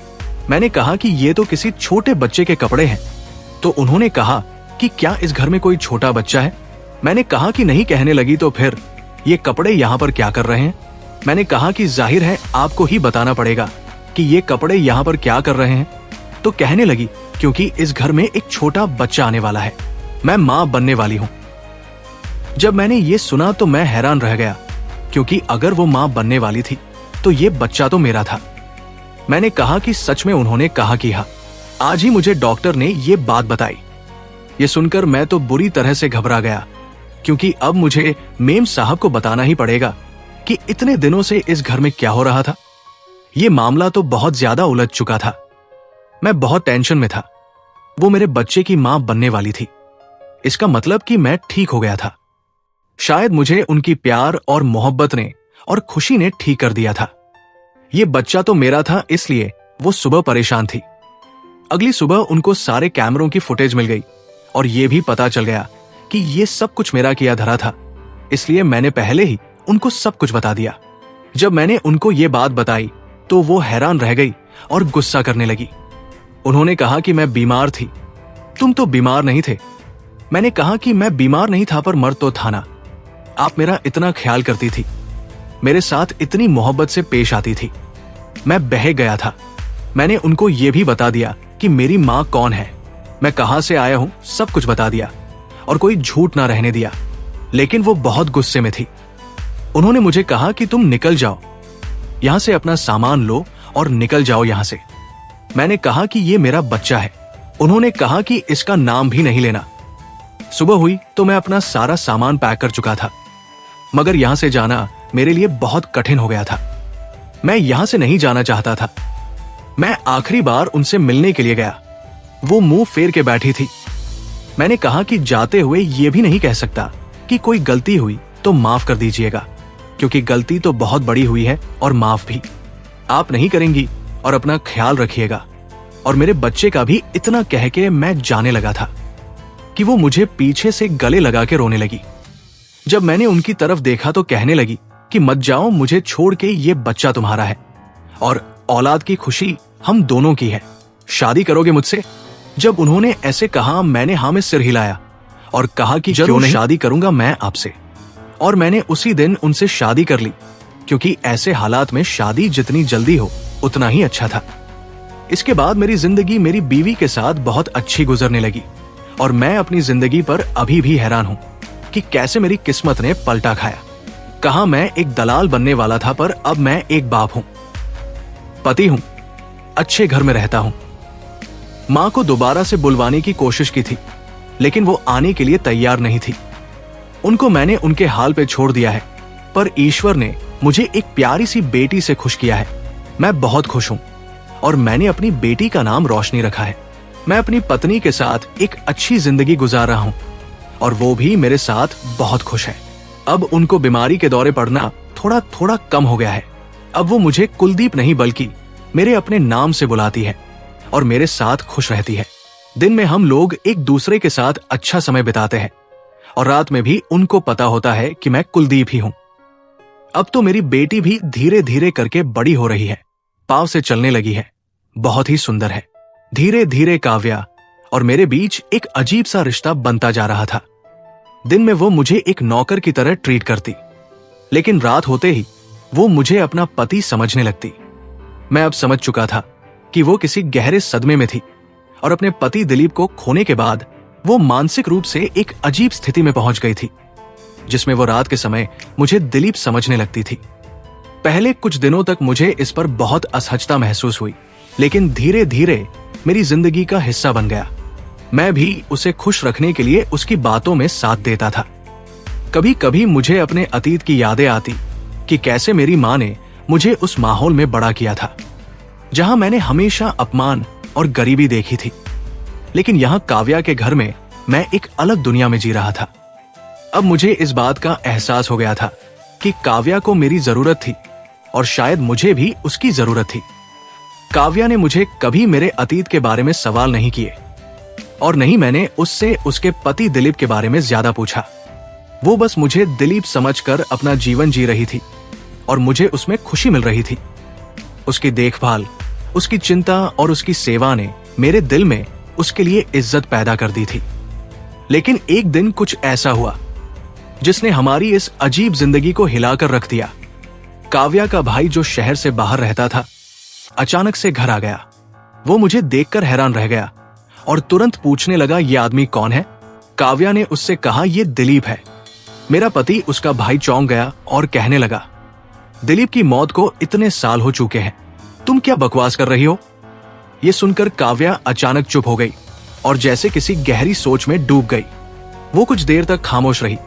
मैंने कहा कि ये तो किसी छोटे बच्चे के कपड़े हैं। तो उन्होंने कहा कि क्या इस घर में कोई छोटा बच्चा है? मैंने कहा कि नहीं। कहने लगी तो फिर ये कपड़े यहाँ पर क्या कर रहे हैं? मैंने कहा कि जाहिर है आपको ही बताना पड़ेगा कि ये कपड़े यहाँ पर क्या कर रहे हैं। तो कहने लगी क्योंकि इस घर में एक छोटा बच्चा आने वाला है। मैं मां बनने वाली हूं। जब मैंने ये सुना तो मैं हैरान रह गया, क्योंकि अगर वो मां बनने वाली थी तो ये बच्चा तो मेरा था। मैंने कहा कि सच में उन्होंने कहा कि हाँ, आज ही मुझे डॉक्टर ने ये बात बताई। ये सुनकर मैं तो बुरी तरह से घबरा गया, क्योंकि अब मुझे मेम साहब को बताना ही पड़ेगा कि इतने दिनों से इस घर में क्या हो रहा था। ये मामला तो बहुत ज्यादा उलझ चुका था। मैं बहुत टेंशन में था। वो मेरे बच्चे की मां बनने वाली थी। इसका मतलब कि मैं ठीक हो गया था। शायद मुझे उनकी प्यार और मोहब्बत ने और खुशी ने ठीक कर दिया था। ये बच्चा तो मेरा था, इसलिए वो सुबह परेशान थी। अगली सुबह उनको सारे कैमरों की फुटेज मिल गई और ये भी पता चल गया कि ये सब कुछ मेरा किया धरा था। इसलिए मैंने पहले ही उनको सब कुछ बता दिया। जब मैंने उनको ये बात बताई तो वो हैरान रह गई और गुस्सा करने लगी। उन्होंने कहा कि मैं बीमार थी। तुम तो बीमार नहीं थे। मैंने कहा कि मैं बीमार नहीं था, पर मर तो था ना। आप मेरा इतना ख्याल करती थी, मेरे साथ इतनी मोहब्बत से पेश आती थी। मैं बह गया था। मैंने उनको ये भी बता दिया कि मेरी मां कौन है, मैं कहां से आया हूं, सब कुछ बता दिया और कोई झूठ ना रहने दिया। लेकिन वो बहुत गुस्से में थी। उन्होंने मुझे कहा कि तुम निकल जाओ यहां से, अपना सामान लो और निकल जाओ यहां से। मैंने कहा कि ये मेरा बच्चा है। उन्होंने कहा कि इसका नाम भी नहीं लेना। सुबह हुई तो मैं अपना सारा सामान पैक कर चुका था, मगर यहां से जाना मेरे लिए बहुत कठिन हो गया था। मैं यहां से नहीं जाना चाहता था। मैं आखिरी बार उनसे मिलने के लिए गया। वो मुंह फेर के बैठी थी। मैंने कहा कि जाते हुए ये भी नहीं कह सकता कि कोई गलती हुई तो माफ कर दीजिएगा, क्योंकि गलती तो बहुत बड़ी हुई है और माफ भी आप नहीं करेंगी, और अपना ख्याल रखिएगा। और मेरे बच्चे का भी इतना कह के मैं जाने लगा था कि वो मुझे पीछे से गले लगा के रोने लगी। जब मैंने उनकी तरफ देखा तो कहने लगी कि मत जाओ, मुझे छोड़ के, ये बच्चा तुम्हारा है और औलाद की खुशी हम दोनों की है। शादी करोगे मुझसे? जब उन्होंने ऐसे कहा मैंने हाँ में सिर हिलाया और कहा कि क्यों नहीं, शादी करूंगा मैं आपसे। और मैंने उसी दिन उनसे शादी कर ली, क्योंकि ऐसे हालात में शादी जितनी जल्दी हो उतना ही अच्छा था। इसके बाद मेरी जिंदगी मेरी बीवी के साथ बहुत अच्छी गुजरने लगी और मैं अपनी जिंदगी पर अभी भी हैरान हूं कि कैसे मेरी किस्मत ने पलटा खाया। कहा मैं एक दलाल बनने वाला था, पर अब मैं एक बाप हूं, पति हूं, अच्छे घर में रहता हूं। मां को दोबारा से बुलवाने की कोशिश की थी, लेकिन वो आने के लिए तैयार नहीं थी। उनको मैंने उनके हाल पे छोड़ दिया है, पर ईश्वर ने मुझे एक प्यारी सी बेटी से खुश किया है। मैं बहुत खुश हूं और मैंने अपनी बेटी का नाम रोशनी रखा है। मैं अपनी पत्नी के साथ एक अच्छी जिंदगी गुजार रहा हूं और वो भी मेरे साथ बहुत खुश है। अब उनको बीमारी के दौरे पड़ना थोड़ा थोड़ा कम हो गया है। अब वो मुझे कुलदीप नहीं बल्कि मेरे अपने नाम से बुलाती है और मेरे साथ खुश रहती है। दिन में हम लोग एक दूसरे के साथ अच्छा समय बिताते हैं और रात में भी उनको पता होता है कि मैं कुलदीप ही हूं। अब तो मेरी बेटी भी धीरे धीरे करके बड़ी हो रही है, पांव से चलने लगी है, बहुत ही सुंदर है। धीरे धीरे काव्या और मेरे बीच एक अजीब सा रिश्ता बनता जा रहा था। दिन में वो मुझे एक नौकर की तरह ट्रीट करती, लेकिन रात होते ही वो मुझे अपना पति समझने लगती। मैं अब समझ चुका था कि वो किसी गहरे सदमे में थी और अपने पति दिलीप को खोने के बाद वो मानसिक रूप से एक अजीब स्थिति में पहुंच गई थी, जिसमें वो रात के समय मुझे दिलीप समझने लगती थी। पहले कुछ दिनों तक मुझे इस पर बहुत असहजता महसूस हुई, लेकिन धीरे धीरे मेरी जिंदगी का हिस्सा बन गया। मैं भी उसे खुश रखने के लिए उसकी बातों में साथ देता था। कभी कभी मुझे अपने अतीत की यादें आती कि कैसे मेरी मां ने मुझे उस माहौल में बड़ा किया था जहां मैंने हमेशा अपमान और गरीबी देखी थी। लेकिन यहां काव्या के घर में मैं एक अलग दुनिया में जी रहा था। अब मुझे इस बात का एहसास हो गया था कि काव्या को मेरी जरूरत थी और शायद मुझे भी उसकी जरूरत थी। काव्या ने मुझे कभी मेरे अतीत के बारे में सवाल नहीं किए और नहीं मैंने उससे उसके पति दिलीप के बारे में ज्यादा पूछा। वो बस मुझे दिलीप समझकर अपना जीवन जी रही थी और मुझे उसमें खुशी मिल रही थी। उसकी देखभाल, उसकी चिंता और उसकी सेवा ने मेरे दिल में उसके लिए इज्जत पैदा कर दी थी। लेकिन एक दिन कुछ ऐसा हुआ जिसने हमारी इस अजीब जिंदगी को हिलाकर रख दिया। काव्या का भाई जो शहर से बाहर रहता था, अचानक से घर आ गया। वो मुझे देखकर हैरान रह गया और तुरंत पूछने लगा, ये आदमी कौन है? काव्या ने उससे कहा, ये दिलीप है। मेरा पति, उसका भाई चौंक गया और कहने लगा, दिलीप की मौत को इतने साल हो चुके हैं, तुम क्या बकवास कर रही हो? ये सुनकर काव्या अचानक चुप हो गई और जैसे किसी गहरी सोच में डूब गई। वो कुछ देर तक खामोश रही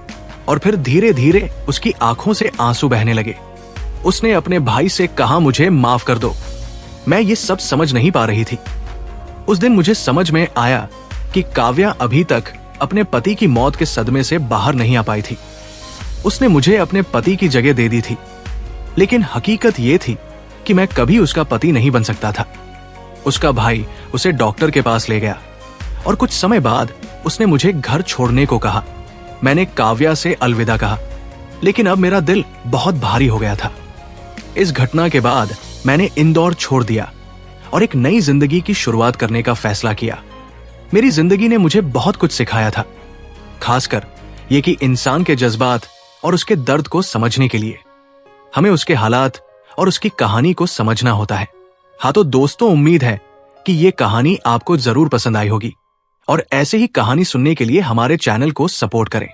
और फिर धीरे धीरे उसकी आंखों से आंसू बहने लगे। उसने अपने भाई से कहा, मुझे माफ कर दो, मैं ये सब समझ नहीं पा रही थी। उस दिन मुझे समझ में आया कि काव्या अभी तक अपने पति की मौत के सदमे से बाहर नहीं आ पाई थी। उसने मुझे अपने पति की जगह दे दी थी, लेकिन हकीकत ये थी कि मैं कभी उसका पति नहीं बन सकता था। उसका भाई उसे डॉक्टर के पास ले गया और कुछ समय बाद उसने मुझे घर छोड़ने को कहा। मैंने काव्या से अलविदा कहा, लेकिन अब मेरा दिल बहुत भारी हो गया था। इस घटना के बाद मैंने इंदौर छोड़ दिया और एक नई जिंदगी की शुरुआत करने का फैसला किया। मेरी जिंदगी ने मुझे बहुत कुछ सिखाया था, खासकर ये कि इंसान के जज्बात और उसके दर्द को समझने के लिए हमें उसके हालात और उसकी कहानी को समझना होता है। हाँ तो दोस्तों, उम्मीद है कि ये कहानी आपको जरूर पसंद आई होगी और ऐसे ही कहानी सुनने के लिए हमारे चैनल को सपोर्ट करें।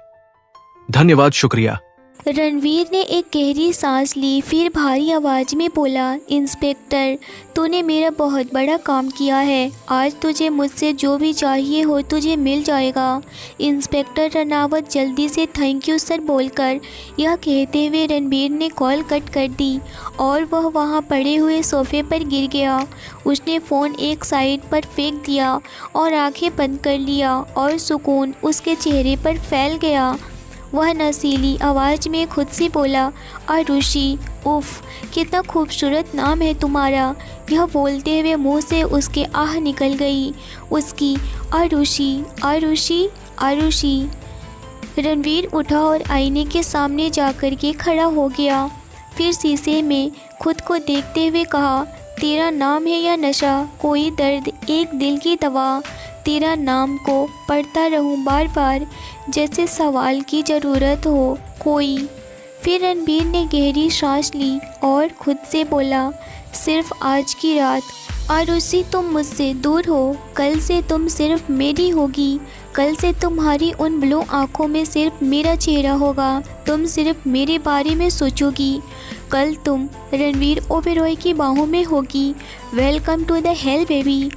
धन्यवाद, शुक्रिया। रणवीर ने एक गहरी सांस ली, फिर भारी आवाज में बोला, इंस्पेक्टर, तूने मेरा बहुत बड़ा काम किया है। आज तुझे मुझसे जो भी चाहिए हो तुझे मिल जाएगा। इंस्पेक्टर रनावत जल्दी से थैंक यू सर बोलकर यह कहते हुए रणवीर ने कॉल कट कर दी और वह वहां पड़े हुए सोफे पर गिर गया। उसने फ़ोन एक साइड पर फेंक दिया और आंखें बंद कर लिया और सुकून उसके चेहरे पर फैल गया। वह नसीली आवाज़ में खुद से बोला, आरुषि, उफ़, कितना खूबसूरत नाम है तुम्हारा। यह बोलते हुए मुंह से उसके आह निकल गई, उसकी, आरुषि, आरुषि, आरुषि। रणवीर उठा और आईने के सामने जाकर के खड़ा हो गया। फिर शीशे में खुद को देखते हुए कहा, तेरा नाम है या नशा, कोई दर्द, एक दिल की दवा। तेरा नाम को पढ़ता रहूं बार बार, जैसे सवाल की ज़रूरत हो कोई। फिर रणबीर ने गहरी सांस ली और खुद से बोला, सिर्फ आज की रात। आरुषि, तुम मुझसे दूर हो, कल से तुम सिर्फ मेरी होगी। कल से तुम्हारी उन ब्लू आँखों में सिर्फ मेरा चेहरा होगा। तुम सिर्फ मेरे बारे में सोचोगी। कल तुम रणवीर ओबेरॉय की बाहों में होगी। Welcome to the hell baby.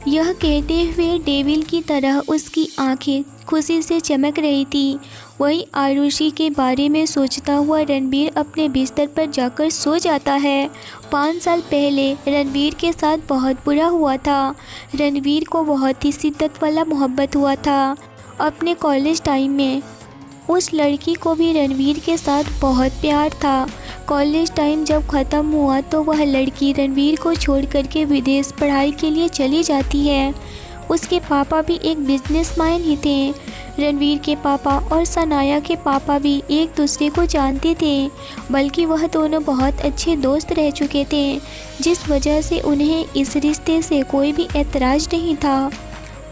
यह कहते हुए डेविल की तरह उसकी आंखें खुशी से चमक रही थी। वही आरुषि के बारे में सोचता हुआ रणबीर अपने बिस्तर पर जाकर सो जाता है। 5 साल पहले रणबीर के साथ बहुत बुरा हुआ था। रणबीर को बहुत ही शिद्दत वाला मोहब्बत हुआ था। अपने कॉलेज टाइम में उस लड़की को भी रणबीर के साथ बहुत प्यार था। कॉलेज टाइम जब ख़त्म हुआ तो वह लड़की रणबीर को छोड़ करके विदेश पढ़ाई के लिए चली जाती है। उसके पापा भी एक बिजनेसमैन ही थे। रणबीर के पापा और सनाया के पापा भी एक दूसरे को जानते थे, बल्कि वह दोनों बहुत अच्छे दोस्त रह चुके थे, जिस वजह से उन्हें इस रिश्ते से कोई भी एतराज़ नहीं था।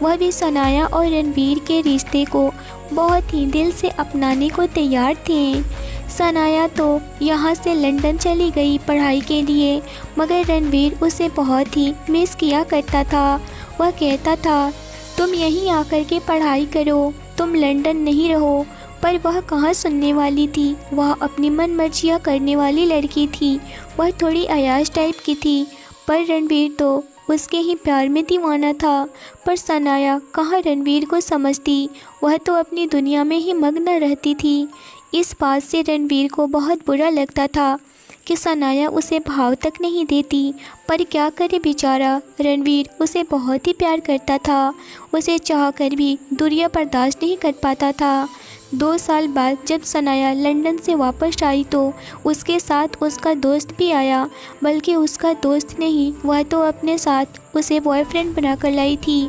वह भी सनाया और रणबीर के रिश्ते को बहुत ही दिल से अपनाने को तैयार थे। सनाया तो यहाँ से लंदन चली गई पढ़ाई के लिए, मगर रणबीर उसे बहुत ही मिस किया करता था। वह कहता था, तुम यहीं आकर के पढ़ाई करो, तुम लंदन नहीं रहो। पर वह कहाँ सुनने वाली थी। वह अपनी मन मर्जियाँ करने वाली लड़की थी। वह थोड़ी अयाश टाइप की थी, पर रणबीर तो उसके ही प्यार में दीवाना था। पर सनाया कहाँ रणबीर को समझती, वह तो अपनी दुनिया में ही मग्न रहती थी। इस बात से रणबीर को बहुत बुरा लगता था कि सनाया उसे भाव तक नहीं देती, पर क्या करे बेचारा। रणबीर उसे बहुत ही प्यार करता था। उसे चाह कर भी दूरियां बर्दाश्त नहीं कर पाता था। 2 साल बाद जब सनाया लंदन से वापस आई तो उसके साथ उसका दोस्त भी आया, बल्कि उसका दोस्त नहीं, वह तो अपने साथ उसे बॉयफ्रेंड बनाकर लाई थी।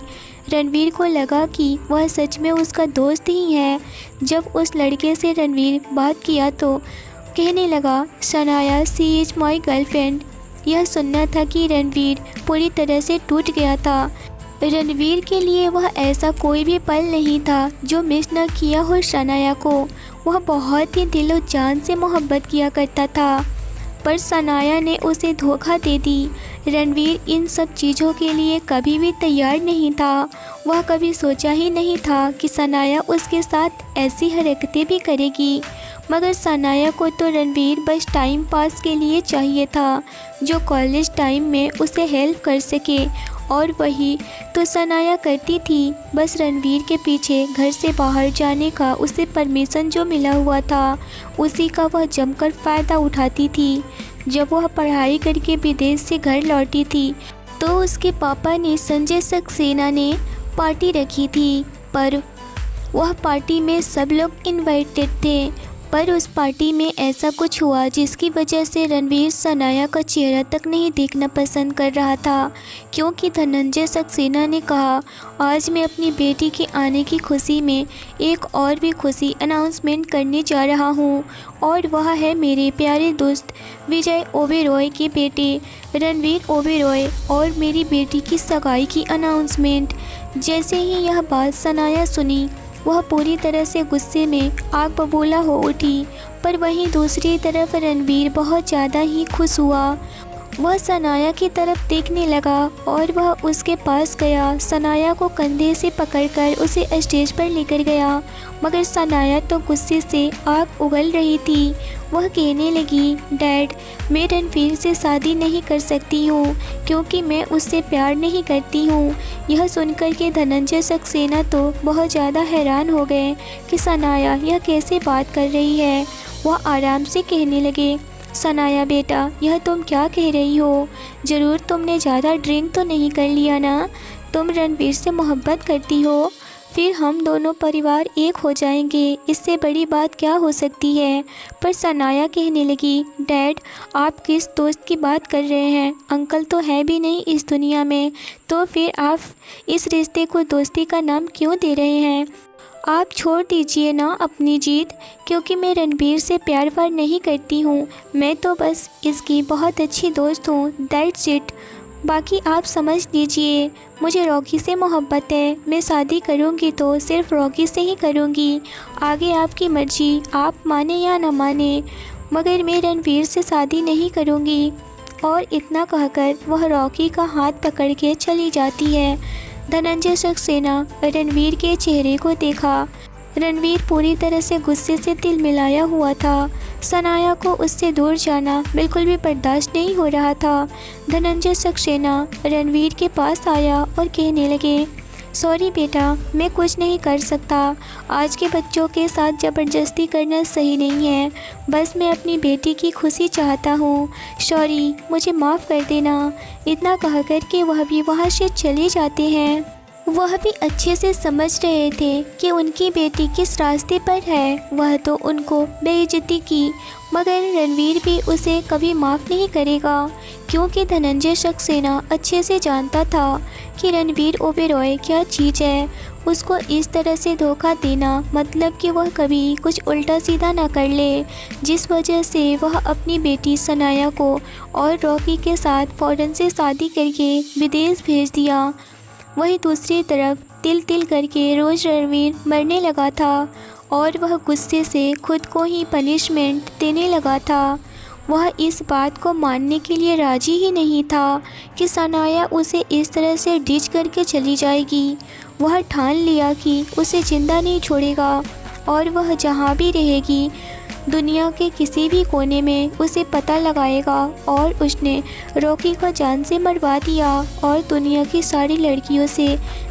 रणबीर को लगा कि वह सच में उसका दोस्त ही है। जब उस लड़के से रणबीर बात किया तो कहने लगा, सनाया सी इज़ माई गर्लफ्रेंड। यह सुनना था कि रणबीर पूरी तरह से टूट गया था। रणबीर के लिए वह ऐसा कोई भी पल नहीं था जो मिस न किया हो सनाया को। वह बहुत ही दिलो जान से मोहब्बत किया करता था, पर सनाया ने उसे धोखा दे दी। रणवीर इन सब चीज़ों के लिए कभी भी तैयार नहीं था। वह कभी सोचा ही नहीं था कि सनाया उसके साथ ऐसी हरकतें भी करेगी। मगर सनाया को तो रणवीर बस टाइम पास के लिए चाहिए था, जो कॉलेज टाइम में उसे हेल्प कर सके, और वही तो सनाया करती थी। बस रणवीर के पीछे घर से बाहर जाने का उसे परमिशन जो मिला हुआ था, उसी का वह जमकर फ़ायदा उठाती थी। जब वह पढ़ाई करके विदेश से घर लौटी थी तो उसके पापा ने संजय सक्सेना ने पार्टी रखी थी, पर वह पार्टी में सब लोग इनवाइटेड थे। पर उस पार्टी में ऐसा कुछ हुआ जिसकी वजह से रणवीर सनाया का चेहरा तक नहीं देखना पसंद कर रहा था, क्योंकि धनंजय सक्सेना ने कहा, आज मैं अपनी बेटी के आने की खुशी में एक और भी खुशी अनाउंसमेंट करने जा रहा हूँ, और वह है मेरे प्यारे दोस्त विजय ओबेरॉय के बेटे रणवीर ओबेरॉय और मेरी बेटी की सगाई की अनाउंसमेंट। जैसे ही यह बात सनाया सुनी, वह पूरी तरह से गुस्से में आग बबूला हो उठी। पर वहीं दूसरी तरफ रणवीर बहुत ज़्यादा ही खुश हुआ। वह सनाया की तरफ देखने लगा और वह उसके पास गया, सनाया को कंधे से पकड़कर उसे स्टेज पर लेकर गया। मगर सनाया तो गुस्से से आग उगल रही थी। वह कहने लगी, डैड, मैं रणवीर से शादी नहीं कर सकती हूँ क्योंकि मैं उससे प्यार नहीं करती हूँ। यह सुनकर के धनंजय सक्सेना तो बहुत ज़्यादा हैरान हो गए कि सनाया यह कैसे बात कर रही है। वह आराम से कहने लगे, सनाया बेटा, यह तुम क्या कह रही हो? ज़रूर तुमने ज़्यादा ड्रिंक तो नहीं कर लिया ना? तुम रणवीर से मोहब्बत करती हो? फिर हम दोनों परिवार एक हो जाएंगे, इससे बड़ी बात क्या हो सकती है? पर सनाया कहने लगी, डैड, आप किस दोस्त की बात कर रहे हैं? अंकल तो है भी नहीं इस दुनिया में, तो फिर आप इस रिश्ते को दोस्ती का नाम क्यों दे रहे हैं? आप छोड़ दीजिए ना अपनी जीत, क्योंकि मैं रणवीर से प्यार वार नहीं करती हूँ। मैं तो बस इसकी बहुत अच्छी दोस्त हूँ, दैट्स इट। बाकी आप समझ लीजिए, मुझे रॉकी से मोहब्बत है। मैं शादी करूँगी तो सिर्फ रॉकी से ही करूँगी। आगे आपकी मर्जी, आप माने या न माने, मगर मैं रणवीर से शादी नहीं करूँगी। और इतना कहकर वह रॉकी का हाथ पकड़ के चली जाती है। धनंजय सक्सेना रणवीर के चेहरे को देखा। रणवीर पूरी तरह से गुस्से से तिलमिलाया हुआ था। सनाया को उससे दूर जाना बिल्कुल भी बर्दाश्त नहीं हो रहा था। धनंजय सक्सेना रणवीर के पास आया और कहने लगे, सॉरी बेटा, मैं कुछ नहीं कर सकता। आज के बच्चों के साथ ज़बरदस्ती करना सही नहीं है। बस मैं अपनी बेटी की खुशी चाहता हूँ। सॉरी, मुझे माफ़ कर देना। इतना कह कर के वह भी वहाँ से चले जाते हैं। वह भी अच्छे से समझ रहे थे कि उनकी बेटी किस रास्ते पर है। वह तो उनको बेइज्जती की, मगर रणवीर भी उसे कभी माफ़ नहीं करेगा, क्योंकि धनंजय सक्सेना अच्छे से जानता था कि रणवीर ओबेरॉय क्या चीज़ है। उसको इस तरह से धोखा देना मतलब कि वह कभी कुछ उल्टा सीधा ना कर ले, जिस वजह से वह अपनी बेटी सनाया को और रॉकी के साथ फ़ौरन से शादी करके विदेश भेज दिया। वहीं दूसरी तरफ तिल तिल करके रोज़ रणवीर मरने लगा था और वह गुस्से से खुद को ही पनिशमेंट देने लगा था। वह इस बात को मानने के लिए राज़ी ही नहीं था कि सनाया उसे इस तरह से डिच करके चली जाएगी। वह ठान लिया कि उसे ज़िंदा नहीं छोड़ेगा और वह जहाँ भी रहेगी दुनिया के किसी भी कोने में उसे पता लगाएगा। और उसने रॉकी को जान से मरवा दिया और दुनिया की सारी लड़कियों से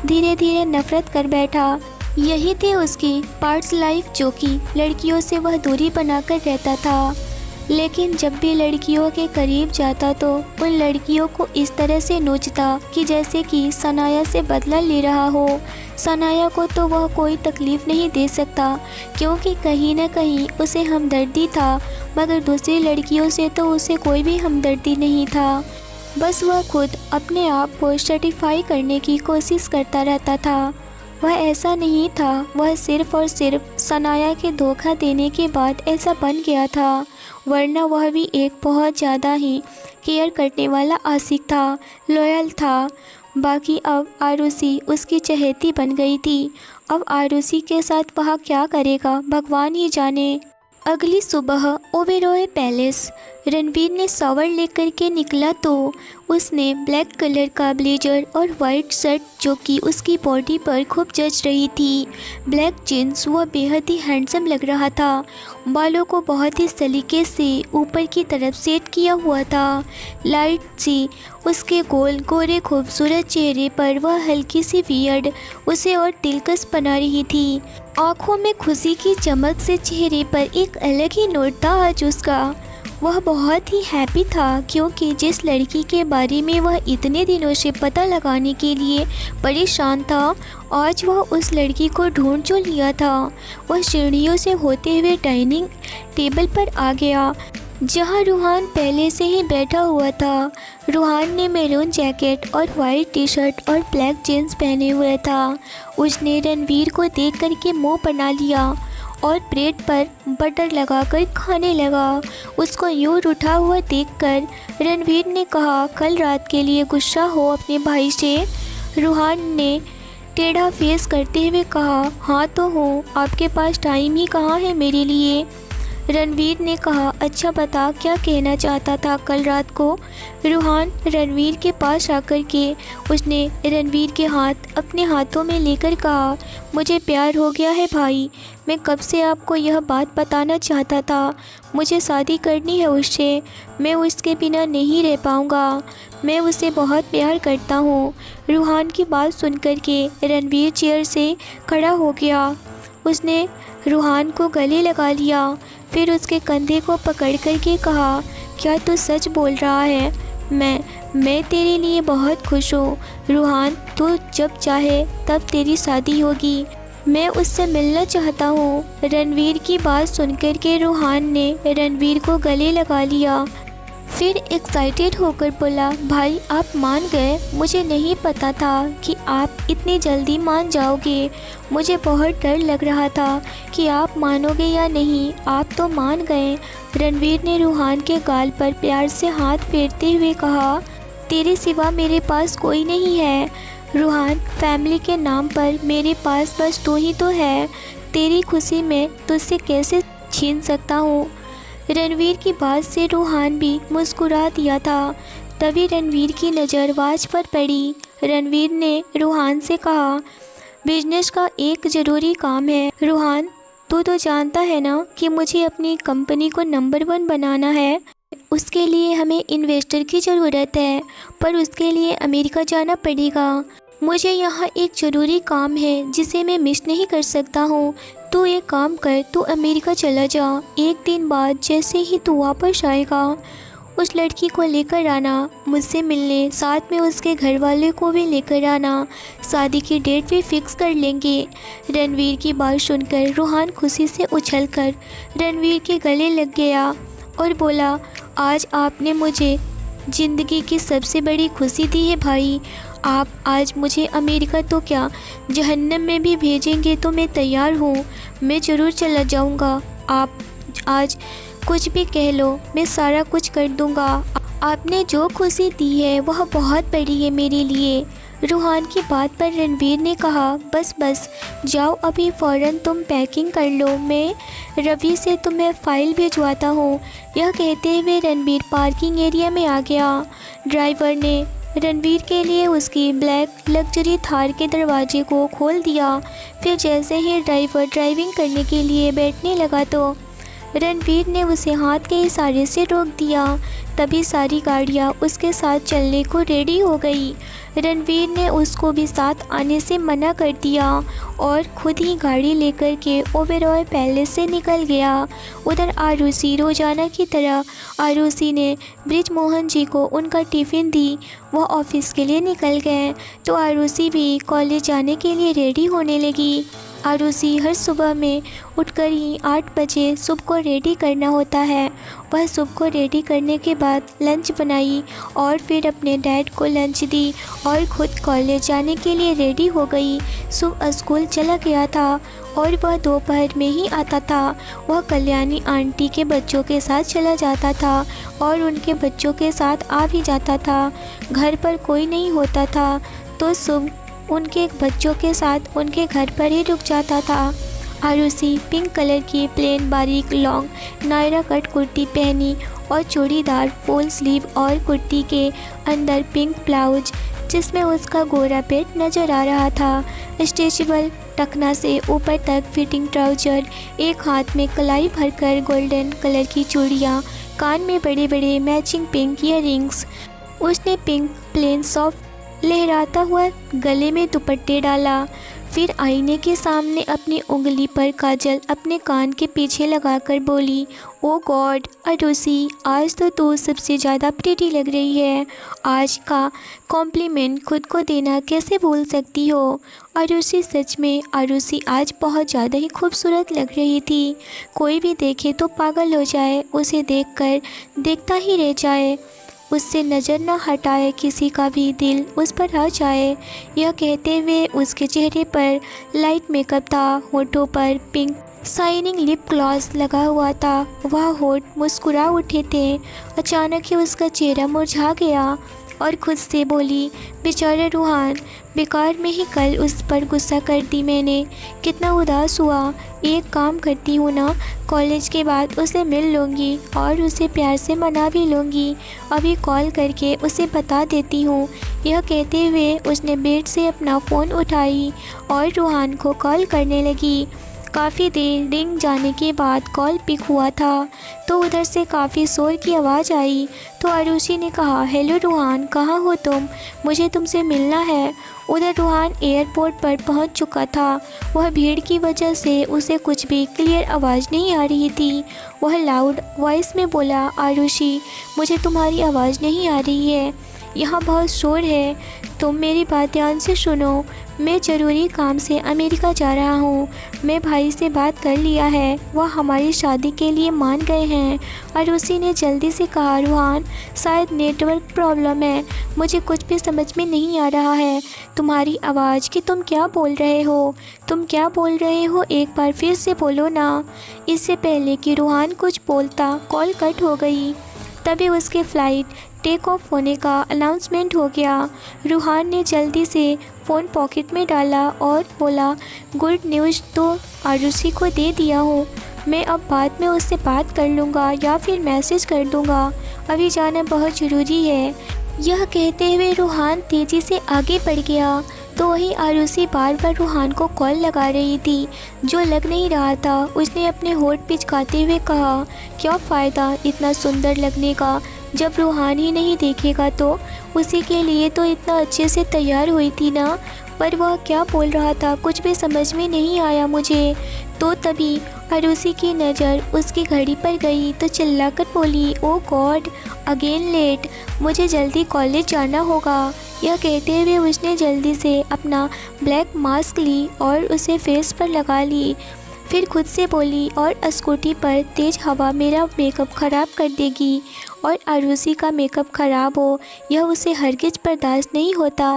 धीरे धीरे नफरत कर बैठा। यही थी उसकी पार्ट्स लाइफ, जो कि लड़कियों से वह दूरी बनाकर रहता था। लेकिन जब भी लड़कियों के करीब जाता तो उन लड़कियों को इस तरह से नोचता कि जैसे कि सनाया से बदला ले रहा हो। सनाया को तो वह कोई तकलीफ़ नहीं दे सकता, क्योंकि कहीं न कहीं उसे हमदर्दी था, मगर दूसरी लड़कियों से तो उसे कोई भी हमदर्दी नहीं था। बस वह खुद अपने आप को सर्टिफाई करने की कोशिश करता रहता था। वह ऐसा नहीं था, वह सिर्फ़ और सिर्फ सनाया के धोखा देने के बाद ऐसा बन गया था, वरना वह भी एक बहुत ज़्यादा ही केयर करने वाला आशिक था, लॉयल था। बाकी अब आरुषि उसकी चहेती बन गई थी। अब आरुषि के साथ वह क्या करेगा भगवान ही जाने। अगली सुबह ओबेरॉय पैलेस। रणवीर ने शावर लेकर के निकला तो उसने ब्लैक कलर का ब्लेजर और वाइट शर्ट जो कि उसकी बॉडी पर खूब जच रही थी, ब्लैक जीन्स, वह बेहद ही हैंडसम लग रहा था। बालों को बहुत ही सलीके से ऊपर की तरफ सेट किया हुआ था। लाइट सी उसके गोल गोरे खूबसूरत चेहरे पर वह हल्की सी वियर्ड उसे और दिलकश बना रही थी। आँखों में खुशी की चमक से चेहरे पर एक अलग ही नोट था आज उसका। वह बहुत ही हैप्पी था क्योंकि जिस लड़की के बारे में वह इतने दिनों से पता लगाने के लिए परेशान था, आज वह उस लड़की को ढूंढ जो लिया था। वह सीढ़ियों से होते हुए डाइनिंग टेबल पर आ गया जहां रूहान पहले से ही बैठा हुआ था। रूहान ने मैरून जैकेट और वाइट टी शर्ट और ब्लैक जीन्स पहने हुए था। उसने रणवीर को देख कर के मुँह बना लिया और ब्रेड पर बटर लगाकर खाने लगा। उसको यूँ उठा हुआ देखकर रणवीर ने कहा, कल रात के लिए गुस्सा हो अपने भाई से? रूहान ने टेढ़ा फेस करते हुए कहा, हाँ तो हो, आपके पास टाइम ही कहाँ है मेरे लिए? रणवीर ने कहा, अच्छा बता क्या कहना चाहता था कल रात को? रूहान रणवीर के पास आकर के उसने रणवीर के हाथ अपने हाथों में लेकर कहा, मुझे प्यार हो गया है भाई। मैं कब से आपको यह बात बताना चाहता था। मुझे शादी करनी है उससे। मैं उसके बिना नहीं रह पाऊँगा। मैं उसे बहुत प्यार करता हूँ। रूहान की बात सुनकर के रणवीर चेयर से खड़ा हो गया। उसने रूहान को गले लगा लिया, फिर उसके कंधे को पकड़ कर के कहा, क्या तू सच बोल रहा है? मैं तेरे लिए बहुत खुश हूँ रूहान। तू जब चाहे तब तेरी शादी होगी। मैं उससे मिलना चाहता हूँ। रणवीर की बात सुनकर के रूहान ने रणवीर को गले लगा लिया, फिर एक्साइटेड होकर बोला, भाई आप मान गए? मुझे नहीं पता था कि आप इतनी जल्दी मान जाओगे। मुझे बहुत डर लग रहा था कि आप मानोगे या नहीं। आप तो मान गए। रणवीर ने रूहान के गाल पर प्यार से हाथ फेरते हुए कहा, तेरे सिवा मेरे पास कोई नहीं है रूहान। फैमिली के नाम पर मेरे पास बस तू ही तो है। तेरी खुशी में तुझसे कैसे छीन सकता हूँ? रणवीर की बात से रूहान भी मुस्कुरा दिया था। तभी रणवीर की नज़र वाच पर पड़ी। रणवीर ने रूहान से कहा, बिजनेस का एक ज़रूरी काम है रूहान। तू तो जानता है ना कि मुझे अपनी कंपनी को नंबर 1 बनाना है। उसके लिए हमें इन्वेस्टर की ज़रूरत है, पर उसके लिए अमेरिका जाना पड़ेगा। मुझे यहाँ एक ज़रूरी काम है जिसे मैं मिस नहीं कर सकता हूँ। तू एक काम कर, तू अमेरिका चला जा। एक दिन बाद जैसे ही तू वापस आएगा, उस लड़की को लेकर आना मुझसे मिलने, साथ में उसके घर वाले को भी लेकर आना। शादी की डेट भी फिक्स कर लेंगे। रणवीर की बात सुनकर रूहान खुशी से उछलकर रणवीर के गले लग गया और बोला, आज आपने मुझे ज़िंदगी की सबसे बड़ी खुशी दी है भाई। आप आज मुझे अमेरिका तो क्या जहन्नम में भी भेजेंगे तो मैं तैयार हूँ। मैं ज़रूर चला जाऊँगा। आप आज कुछ भी कह लो, मैं सारा कुछ कर दूँगा। आपने जो खुशी दी है वह बहुत बड़ी है मेरे लिए। रूहान की बात पर रणवीर ने कहा, बस बस जाओ, अभी फ़ौरन तुम पैकिंग कर लो। मैं रवि से तुम्हें फ़ाइल भिजवाता हूँ। यह कहते हुए रणवीर पार्किंग एरिया में आ गया। ड्राइवर ने रणवीर के लिए उसकी ब्लैक लग्जरी थार के दरवाजे को खोल दिया। फिर जैसे ही ड्राइवर ड्राइविंग करने के लिए बैठने लगा तो रणवीर ने उसे हाथ के इशारे से रोक दिया। तभी सारी गाड़ियाँ उसके साथ चलने को रेडी हो गई। रणवीर ने उसको भी साथ आने से मना कर दिया और खुद ही गाड़ी लेकर के ओबेरॉय पैलेस से निकल गया। उधर आरुषि रोजाना की तरह आरुषि ने ब्रिजमोहन जी को उनका टिफ़िन दी। वह ऑफिस के लिए निकल गए तो आरुषि भी कॉलेज जाने के लिए रेडी होने लगी। आरुषि हर सुबह में उठकर ही 8 बजे सुबह को रेडी करना होता है। वह सुबह को रेडी करने के बाद लंच बनाई और फिर अपने डैड को लंच दी और खुद कॉलेज जाने के लिए रेडी हो गई। सुबह स्कूल चला गया था और वह दोपहर में ही आता था। वह कल्याणी आंटी के बच्चों के साथ चला जाता था और उनके बच्चों के साथ आ भी जाता था। घर पर कोई नहीं होता था तो सुबह उनके बच्चों के साथ उनके घर पर ही रुक जाता था। आरुषि पिंक कलर की प्लेन बारीक लॉन्ग नायरा कट कुर्ती पहनी और चूड़ीदार फुल स्लीव और कुर्ती के अंदर पिंक ब्लाउज जिसमें उसका गोरा पेट नज़र आ रहा था। स्ट्रेचेबल टखना से ऊपर तक फिटिंग ट्राउजर, एक हाथ में कलाई भरकर गोल्डन कलर की चूड़ियाँ, कान में बड़े बड़े मैचिंग पिंक ईयररिंग्स। उसने पिंक प्लेन सॉफ्ट लहराता हुआ गले में दुपट्टे डाला। फिर आईने के सामने अपनी उंगली पर काजल अपने कान के पीछे लगाकर बोली, ओ गॉड आरुषि, आज तो तू सबसे ज़्यादा प्रीटी लग रही है। आज का कॉम्प्लीमेंट खुद को देना कैसे भूल सकती हो। आरुषि, सच में आरुषि आज बहुत ज़्यादा ही खूबसूरत लग रही थी। कोई भी देखे तो पागल हो जाए, उसे देखकर देखता ही रह जाए, उससे नज़र न हटाए, किसी का भी दिल उस पर आ जाए। यह कहते हुए उसके चेहरे पर लाइट मेकअप था, होठों पर पिंक शाइनिंग लिप ग्लॉस लगा हुआ था। वह होठ मुस्कुरा उठे थे। अचानक ही उसका चेहरा मुरझा गया और खुद से बोली, बेचारा रूहान, बेकार में ही कल उस पर गुस्सा कर दी मैंने, कितना उदास हुआ। एक काम करती हूँ ना, कॉलेज के बाद उसे मिल लूँगी और उसे प्यार से मना भी लूँगी। अभी कॉल करके उसे बता देती हूँ। यह कहते हुए उसने बेड से अपना फ़ोन उठाई और रूहान को कॉल करने लगी। काफ़ी देर रिंग जाने के बाद कॉल पिक हुआ था तो उधर से काफ़ी शोर की आवाज़ आई। तो आरुषि ने कहा, हेलो रूहान, कहाँ हो तुम, मुझे तुमसे मिलना है। उधर रूहान एयरपोर्ट पर पहुंच चुका था। वह भीड़ की वजह से उसे कुछ भी क्लियर आवाज़ नहीं आ रही थी। वह लाउड वॉइस में बोला, आरुषि, मुझे तुम्हारी आवाज़ नहीं आ रही है, यहाँ बहुत शोर है, तुम मेरी बात ध्यान से सुनो। मैं ज़रूरी काम से अमेरिका जा रहा हूँ। मैं भाई से बात कर लिया है, वह हमारी शादी के लिए मान गए हैं। आरुषि ने जल्दी से कहा, रूहान, शायद नेटवर्क प्रॉब्लम है, मुझे कुछ भी समझ में नहीं आ रहा है तुम्हारी आवाज़ कि तुम क्या बोल रहे हो। तुम क्या बोल रहे हो, एक बार फिर से बोलो ना। इससे पहले कि रूहान कुछ बोलता, कॉल कट हो गई। तभी उसके फ़्लाइट टेक ऑफ होने का अनाउंसमेंट हो गया। रूहान ने जल्दी से फ़ोन पॉकेट में डाला और बोला, गुड न्यूज़ तो आरुषि को दे दिया हूँ, मैं अब बाद में उससे बात कर लूँगा या फिर मैसेज कर दूँगा, अभी जाना बहुत ज़रूरी है। यह कहते हुए रूहान तेज़ी से आगे बढ़ गया तो वही आरुषि बार बार रूहान को कॉल लगा रही थी जो लग नहीं रहा था। उसने अपने होठ पिचकाते हुए कहा, क्या फ़ायदा इतना सुंदर लगने का जब रूहान ही नहीं देखेगा तो। उसी के लिए तो इतना अच्छे से तैयार हुई थी ना, पर वह क्या बोल रहा था कुछ भी समझ में नहीं आया मुझे। तो तभी आरुषि की नज़र उसकी घड़ी पर गई तो चिल्लाकर बोली, ओ गॉड, अगेन लेट, मुझे जल्दी कॉलेज जाना होगा। यह कहते हुए उसने जल्दी से अपना ब्लैक मास्क ली और उसे फेस पर लगा ली। फिर खुद से बोली, और स्कूटी पर तेज़ हवा मेरा मेकअप ख़राब कर देगी और आरुषि का मेकअप ख़राब हो, यह उसे हरगिज़ बर्दाश्त नहीं होता।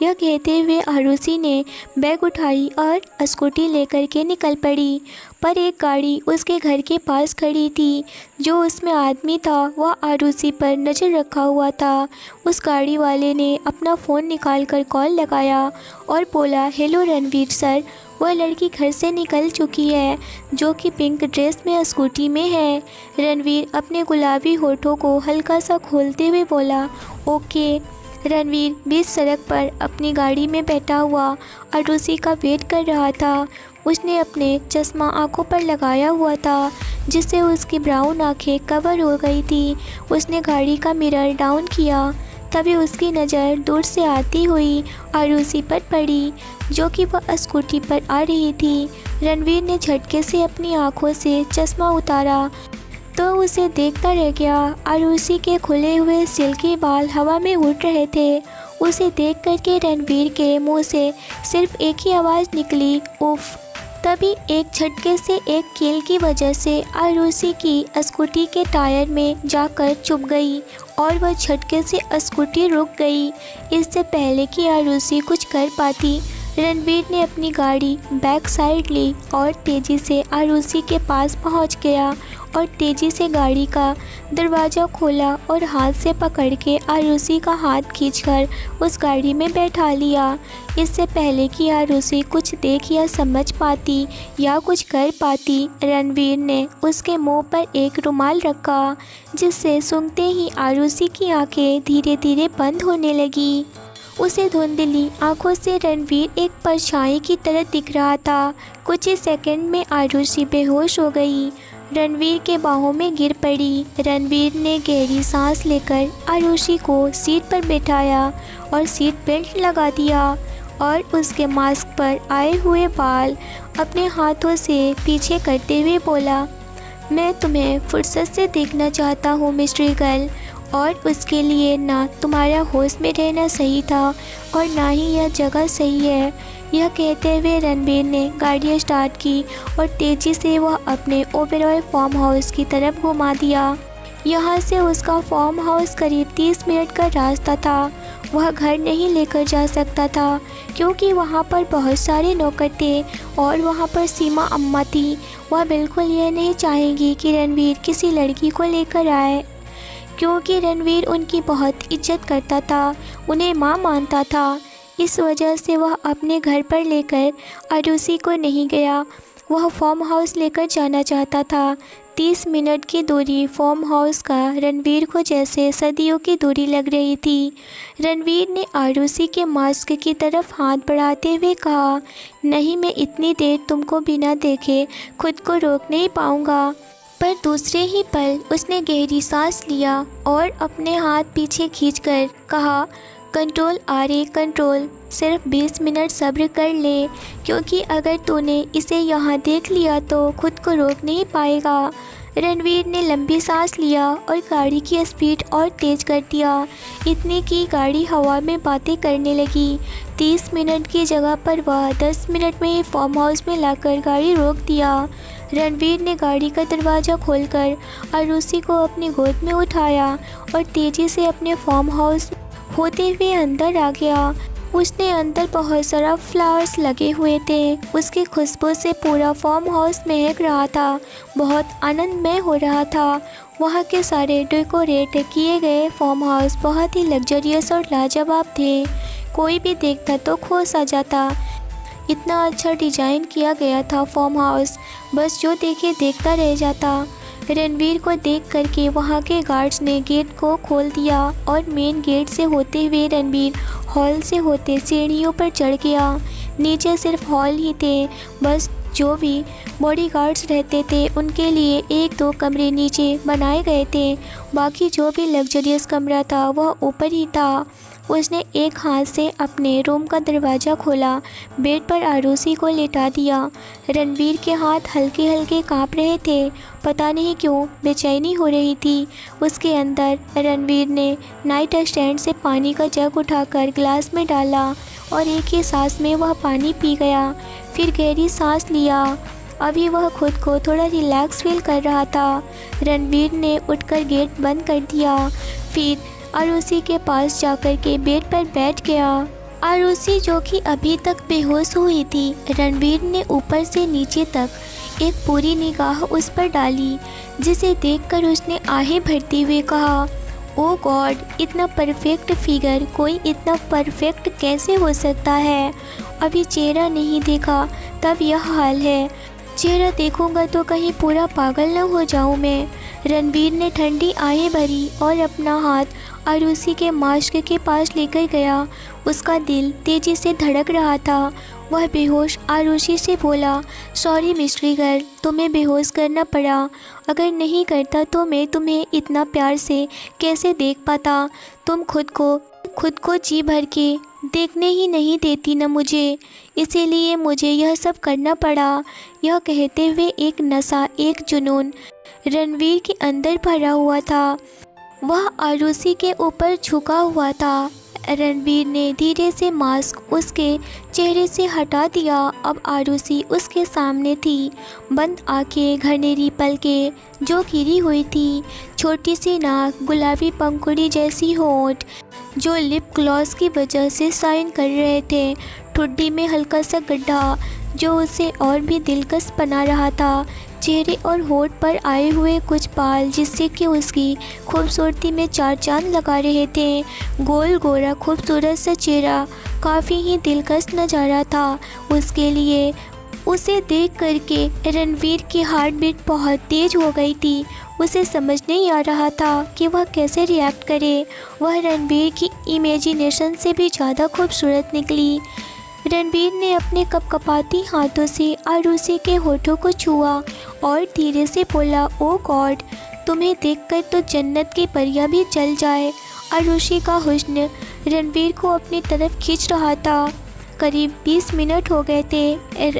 यह कहते हुए आरुषि ने बैग उठाई और स्कूटी लेकर के निकल पड़ी। पर एक गाड़ी उसके घर के पास खड़ी थी। जो उसमें आदमी था वह आरुषि पर नज़र रखा हुआ था। उस गाड़ी वाले ने अपना फ़ोन निकाल कर कॉल लगाया और बोला, हेलो रणवीर सर। वह लड़की घर से निकल चुकी है जो कि पिंक ड्रेस में स्कूटी में है। रणवीर अपने गुलाबी होठों को हल्का सा खोलते हुए बोला, ओके। रणवीर बीच सड़क पर अपनी गाड़ी में बैठा हुआ आरुषि का वेट कर रहा था। उसने अपने चश्मा आंखों पर लगाया हुआ था जिससे उसकी ब्राउन आंखें कवर हो गई थी। उसने गाड़ी का मिरर डाउन किया, तभी उसकी नज़र दूर से आती हुई आरुषि पर पड़ी जो कि वह स्कूटी पर आ रही थी। रणवीर ने झटके से अपनी आंखों से चश्मा उतारा तो उसे देखता रह गया। आरुषि के खुले हुए सिल्की बाल हवा में उड़ रहे थे। उसे देख करके रणवीर के मुंह से सिर्फ एक ही आवाज़ निकली, उफ़। तभी एक झटके से एक कील की वजह से आरुषि की स्कूटी के टायर में जाकर चुभ गई और वह झटके से स्कूटी रुक गई। इससे पहले कि आरुषि कुछ कर पाती, रणवीर ने अपनी गाड़ी बैक साइड ली और तेज़ी से आरुषि के पास पहुंच गया और तेज़ी से गाड़ी का दरवाज़ा खोला और हाथ से पकड़ के आरुषि का हाथ खींचकर उस गाड़ी में बैठा लिया। इससे पहले कि आरुषि कुछ देख या समझ पाती या कुछ कर पाती, रणवीर ने उसके मुंह पर एक रुमाल रखा, जिससे सूंघते ही आरुषि की आंखें धीरे धीरे बंद होने लगी। उसे धुंधली आंखों से रणवीर एक परछाई की तरह दिख रहा था। कुछ ही सेकंड में आरुषि बेहोश हो गई, रणवीर के बाहों में गिर पड़ी। रणवीर ने गहरी सांस लेकर आरुषि को सीट पर बैठाया और सीट बेल्ट लगा दिया और उसके मास्क पर आए हुए बाल अपने हाथों से पीछे करते हुए बोला, मैं तुम्हें फुर्सत से देखना चाहता हूँ मिस्ट्री गर्ल, और उसके लिए ना तुम्हारा होश में रहना सही था और ना ही यह जगह सही है। यह कहते हुए रणवीर ने गाड़ी स्टार्ट की और तेज़ी से वह अपने ओबेरॉय फार्म हाउस की तरफ घुमा दिया। यहाँ से उसका फार्म हाउस करीब 30 मिनट का रास्ता था। वह घर नहीं लेकर जा सकता था क्योंकि वहाँ पर बहुत सारे नौकर थे और वहाँ पर सीमा अम्मा थी। वह बिल्कुल यह नहीं चाहेंगी कि रणवीर किसी लड़की को लेकर आए, क्योंकि रणवीर उनकी बहुत इज्जत करता था, उन्हें माँ मानता था। इस वजह से वह अपने घर पर लेकर आरुषि को नहीं गया। वह फार्म हाउस लेकर जाना चाहता था। 30 मिनट की दूरी फार्म हाउस का रणवीर को जैसे सदियों की दूरी लग रही थी। रणवीर ने आरुषि के मास्क की तरफ हाथ बढ़ाते हुए कहा, नहीं, मैं इतनी देर तुमको बिना देखे खुद को रोक नहीं पाऊँगा। पर दूसरे ही पल उसने गहरी सांस लिया और अपने हाथ पीछे खींचकर कहा, कंट्रोल आरे कंट्रोल, सिर्फ 20 मिनट सब्र कर ले, क्योंकि अगर तूने इसे यहाँ देख लिया तो खुद को रोक नहीं पाएगा। रणवीर ने लंबी सांस लिया और गाड़ी की स्पीड और तेज़ कर दिया, इतनी कि गाड़ी हवा में बातें करने लगी। 30 मिनट की जगह पर वह 10 मिनट में ही फार्म हाउस में लाकर गाड़ी रोक दिया। रणवीर ने गाड़ी का दरवाज़ा खोलकर आरुषि को अपनी गोद में उठाया और तेज़ी से अपने फार्म हाउस होते हुए अंदर आ गया। उसने अंदर बहुत सारा फ्लावर्स लगे हुए थे। उसकी खुशबू से पूरा फार्म हाउस महक रहा था, बहुत आनंदमय हो रहा था। वहाँ के सारे डेकोरेट किए गए फार्म हाउस बहुत ही लग्जरियस और लाजवाब थे। कोई भी देखता तो खुश आ जाता। इतना अच्छा डिज़ाइन किया गया था फार्म हाउस, बस जो देखे देखता रह जाता। रणवीर को देख करके वहाँ के गार्ड्स ने गेट को खोल दिया और मेन गेट से होते हुए रणवीर हॉल से होते सीढ़ियों पर चढ़ गया। नीचे सिर्फ हॉल ही थे, बस जो भी बॉडीगार्ड्स रहते थे उनके लिए 1-2 कमरे नीचे बनाए गए थे। बाकी जो भी लग्जरियस कमरा था वह ऊपर ही था। उसने एक हाथ से अपने रूम का दरवाज़ा खोला, बेड पर आरुषि को लेटा दिया। रणवीर के हाथ हल्के हल्के काँप रहे थे, पता नहीं क्यों बेचैनी हो रही थी उसके अंदर। रणवीर ने नाइट स्टैंड से पानी का जग उठाकर ग्लास में डाला और एक ही सांस में वह पानी पी गया। फिर गहरी सांस लिया। अभी वह खुद को थोड़ा रिलैक्स फील कर रहा था। रणवीर ने उठकर गेट बंद कर दिया, फिर आरुषि के पास जाकर के बेड पर बैठ गया। आरुषि जो कि अभी तक बेहोश हुई थी, रणवीर ने ऊपर से नीचे तक एक पूरी निगाह उस पर डाली, जिसे देखकर उसने आहें भरते हुए कहा, ओ गॉड, इतना परफेक्ट फिगर, कोई इतना परफेक्ट कैसे हो सकता है? अभी चेहरा नहीं देखा तब यह हाल है, चेहरा देखूंगा तो कहीं पूरा पागल न हो जाऊं मैं। रणवीर ने ठंडी आहें भरी और अपना हाथ आरुषि के मास्क के पास लेकर गया। उसका दिल तेजी से धड़क रहा था। वह बेहोश आरुषि से बोला, सॉरी मिस्ट्री गर्ल, तुम्हें बेहोश करना पड़ा। अगर नहीं करता तो मैं तुम्हें इतना प्यार से कैसे देख पाता? तुम खुद को जी भर के देखने ही नहीं देती न मुझे, इसीलिए मुझे यह सब करना पड़ा। यह कहते हुए एक नशा, एक जुनून रणवीर के अंदर भरा हुआ था। वह आरुषि के ऊपर झुका हुआ था। रणवीर ने धीरे से मास्क उसके चेहरे से हटा दिया। अब आरुषि उसके सामने थी, बंद आंखें, घनेरी पलकें जो गिरी हुई थी, छोटी सी नाक, गुलाबी पंखुड़ी जैसी होंठ जो लिप ग्लॉस की वजह से शाइन कर रहे थे, ठुड्डी में हल्का सा गड्ढा जो उसे और भी दिलकश बना रहा था, चेहरे और होठ पर आए हुए कुछ बाल जिससे कि उसकी खूबसूरती में चार चांद लगा रहे थे। गोल गोरा खूबसूरत सा चेहरा काफ़ी ही दिलकश नज़ारा था उसके लिए। उसे देख करके रणवीर की हार्ट बीट बहुत तेज़ हो गई थी। उसे समझ नहीं आ रहा था कि वह कैसे रिएक्ट करे। वह रणवीर की इमेजिनेशन से भी ज़्यादा खूबसूरत निकली। रणवीर ने अपने कपकपाती हाथों से आरुषि के होठों को छुआ और धीरे से बोला, ओ गॉड, तुम्हें देखकर तो जन्नत की परियां भी जल जाए। आरुषि का हुस्न रणवीर को अपनी तरफ खींच रहा था। करीब 20 मिनट हो गए थे।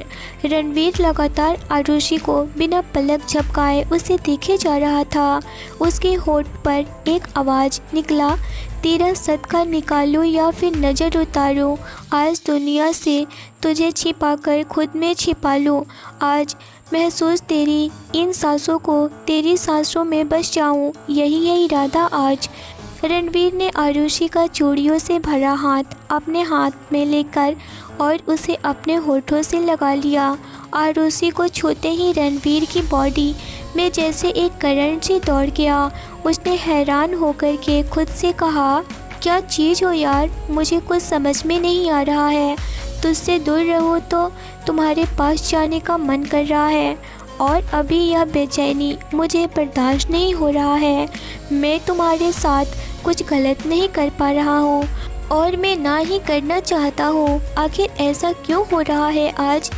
रणवीर लगातार आरुषि को बिना पलक झपकाए उसे देखे जा रहा था। उसके होठ पर एक आवाज़ निकला, तेरा सदका निकालूं या फिर नज़र उतारूं। आज दुनिया से तुझे छिपाकर खुद में छिपा लूं। आज महसूस तेरी इन सांसों को तेरी सांसों में बस जाऊं। यही है इरादा आज। रणवीर ने आरुषि का चूड़ियों से भरा हाथ अपने हाथ में लेकर और उसे अपने होठों से लगा लिया। आरुषि को छूते ही रणवीर की बॉडी में जैसे एक करंट से दौड़ गया। उसने हैरान होकर के खुद से कहा, क्या चीज़ हो यार, मुझे कुछ समझ में नहीं आ रहा है। तुझसे दूर रहो तो तुम्हारे पास जाने का मन कर रहा है और अभी यह बेचैनी मुझे बर्दाश्त नहीं हो रहा है। मैं तुम्हारे साथ कुछ गलत नहीं कर पा रहा हूँ और मैं ना ही करना चाहता हूँ। आखिर ऐसा क्यों हो रहा है आज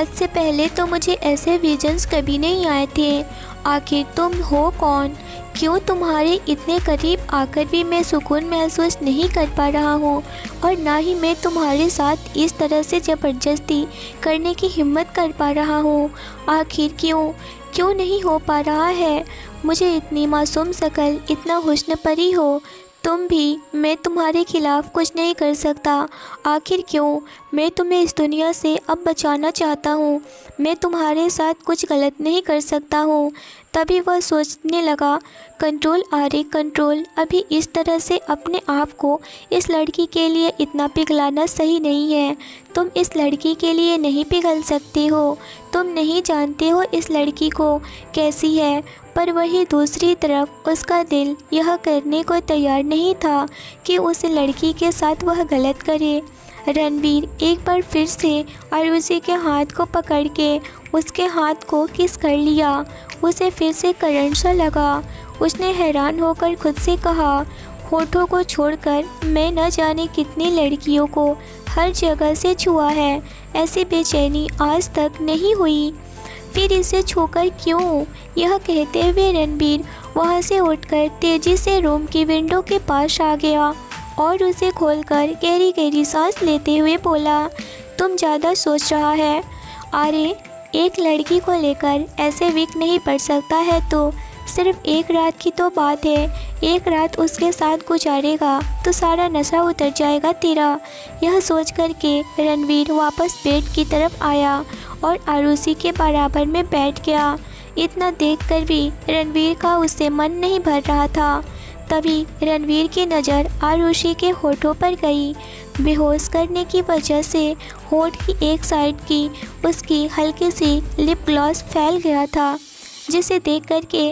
से पहले तो मुझे ऐसे विजन्स कभी नहीं आए थे। आखिर तुम हो कौन? क्यों तुम्हारे इतने करीब आकर भी मैं सुकून महसूस नहीं कर पा रहा हूँ और ना ही मैं तुम्हारे साथ इस तरह से ज़बरदस्ती करने की हिम्मत कर पा रहा हूँ। आखिर क्यों नहीं हो पा रहा है? मुझे इतनी मासूम शकल, इतना हुस्न परी हो तुम भी, मैं तुम्हारे खिलाफ़ कुछ नहीं कर सकता। आखिर क्यों? मैं तुम्हें इस दुनिया से अब बचाना चाहता हूँ। मैं तुम्हारे साथ कुछ गलत नहीं कर सकता हूँ। तभी वह सोचने लगा, कंट्रोल आरे कंट्रोल। अभी इस तरह से अपने आप को इस लड़की के लिए इतना पिघलाना सही नहीं है। तुम इस लड़की के लिए नहीं पिघल सकते हो। तुम नहीं जानते हो इस लड़की को कैसी है। पर वही दूसरी तरफ उसका दिल यह करने को तैयार नहीं था कि उस लड़की के साथ वह गलत करे। रणवीर एक बार फिर से आरुषि के हाथ को पकड़ के उसके हाथ को किस कर लिया। उसे फिर से करंट सा लगा। उसने हैरान होकर खुद से कहा, होठों को छोड़कर मैं न जाने कितनी लड़कियों को हर जगह से छुआ है, ऐसी बेचैनी आज तक नहीं हुई। फिर इसे छूकर क्यों? यह कहते हुए रणवीर वहाँ से उठकर तेजी से रूम की विंडो के पास आ गया और उसे खोलकर गहरी गहरी सांस लेते हुए बोला, तुम ज़्यादा सोच रहा है। अरे एक लड़की को लेकर ऐसे वीक नहीं पड़ सकता है तो सिर्फ एक रात की तो बात है। एक रात उसके साथ गुजारेगा तो सारा नशा उतर जाएगा तेरा। यह सोच कर के रणवीर वापस बेड की तरफ आया और आरुषि के बराबर में बैठ गया। इतना देखकर भी रणवीर का उससे मन नहीं भर रहा था। तभी रणवीर की नज़र आरुषि के होठों पर गई। बेहोश करने की वजह से होठ की एक साइड की उसकी हल्की सी लिप ग्लॉस फैल गया था, जिसे देख कर के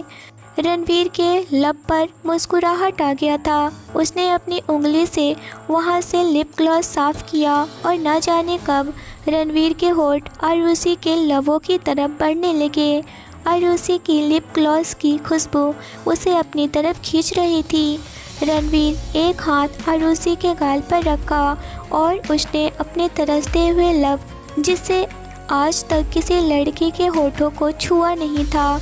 रणवीर के लब पर मुस्कुराहट आ गया था। उसने अपनी उंगली से वहाँ से लिप ग्लॉस साफ़ किया और न जाने कब रणवीर के होठ आरुषि के लबों की तरफ बढ़ने लगे। आरुषि की लिप ग्लॉस की खुशबू उसे अपनी तरफ खींच रही थी। रणवीर एक हाथ आरुषि के गाल पर रखा और उसने अपने तरसते हुए लब, जिससे आज तक किसी लड़की के होठों को छुआ नहीं था,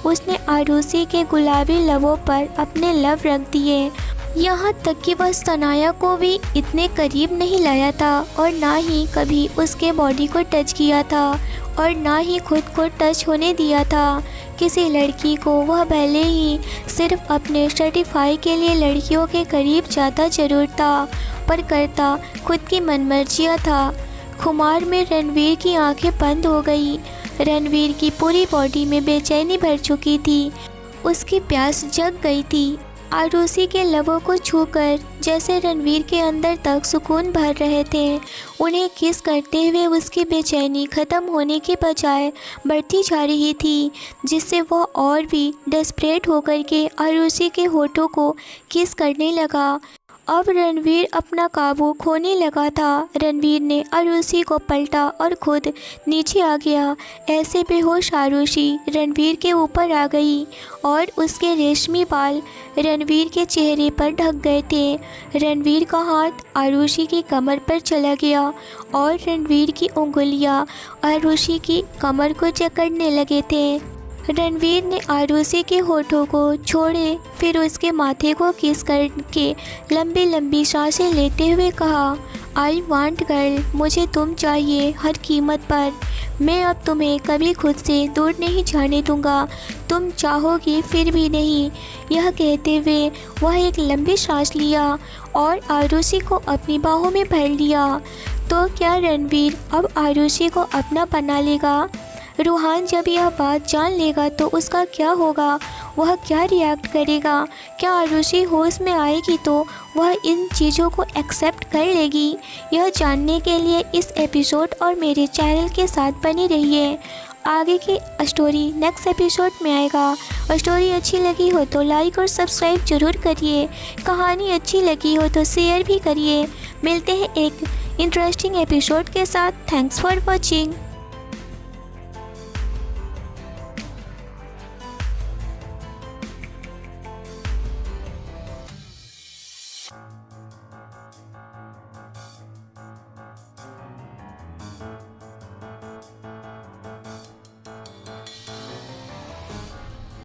उसने आरुषि के गुलाबी लबों पर अपने लब रख दिए। यहाँ तक कि वह सनाया को भी इतने करीब नहीं लाया था और ना ही कभी उसके बॉडी को टच किया था और ना ही खुद को टच होने दिया था। किसी लड़की को वह भले ही सिर्फ अपने सर्टिफाई के लिए लड़कियों के करीब जाता जरूर था, पर करता खुद की मनमर्जियाँ था। खुमार में रणवीर की आंखें बंद हो गई। रणवीर की पूरी बॉडी में बेचैनी भर चुकी थी। उसकी प्यास जग गई थी। आरुषि के लबों को छूकर जैसे रणवीर के अंदर तक सुकून भर रहे थे। उन्हें किस करते हुए उसकी बेचैनी ख़त्म होने के बजाय बढ़ती जा रही थी, जिससे वह और भी डेस्परेट होकर के आरुषि के होठों को किस करने लगा। अब रणवीर अपना काबू खोने लगा था। रणवीर ने आरुषि को पलटा और खुद नीचे आ गया। ऐसे बेहोश आरुषि रणवीर के ऊपर आ गई और उसके रेशमी बाल रणवीर के चेहरे पर ढक गए थे। रणवीर का हाथ आरुषि की कमर पर चला गया और रणवीर की उंगलियां आरुषि की कमर को जकड़ने लगे थे। रणवीर ने आरुषि के होठों को छोड़े, फिर उसके माथे को किस करके लंबी लंबी सांसें लेते हुए कहा, आई वांट गर्ल, मुझे तुम चाहिए हर कीमत पर। मैं अब तुम्हें कभी खुद से दूर नहीं जाने दूंगा, तुम चाहोगी फिर भी नहीं। यह कहते हुए वह एक लंबी सांस लिया और आरुषि को अपनी बाहों में भर लिया। तो क्या रणवीर अब आरुषि को अपना बना लेगा? रूहान जब यह बात जान लेगा तो उसका क्या होगा? वह क्या रिएक्ट करेगा? क्या आरुषि होश में आएगी तो वह इन चीज़ों को एक्सेप्ट कर लेगी? यह जानने के लिए इस एपिसोड और मेरे चैनल के साथ बने रहिए। आगे की स्टोरी नेक्स्ट एपिसोड में आएगा। स्टोरी अच्छी लगी हो तो लाइक और सब्सक्राइब जरूर करिए। कहानी अच्छी लगी हो तो शेयर भी करिए। मिलते हैं एक इंटरेस्टिंग एपिसोड के साथ। Thanks for watching.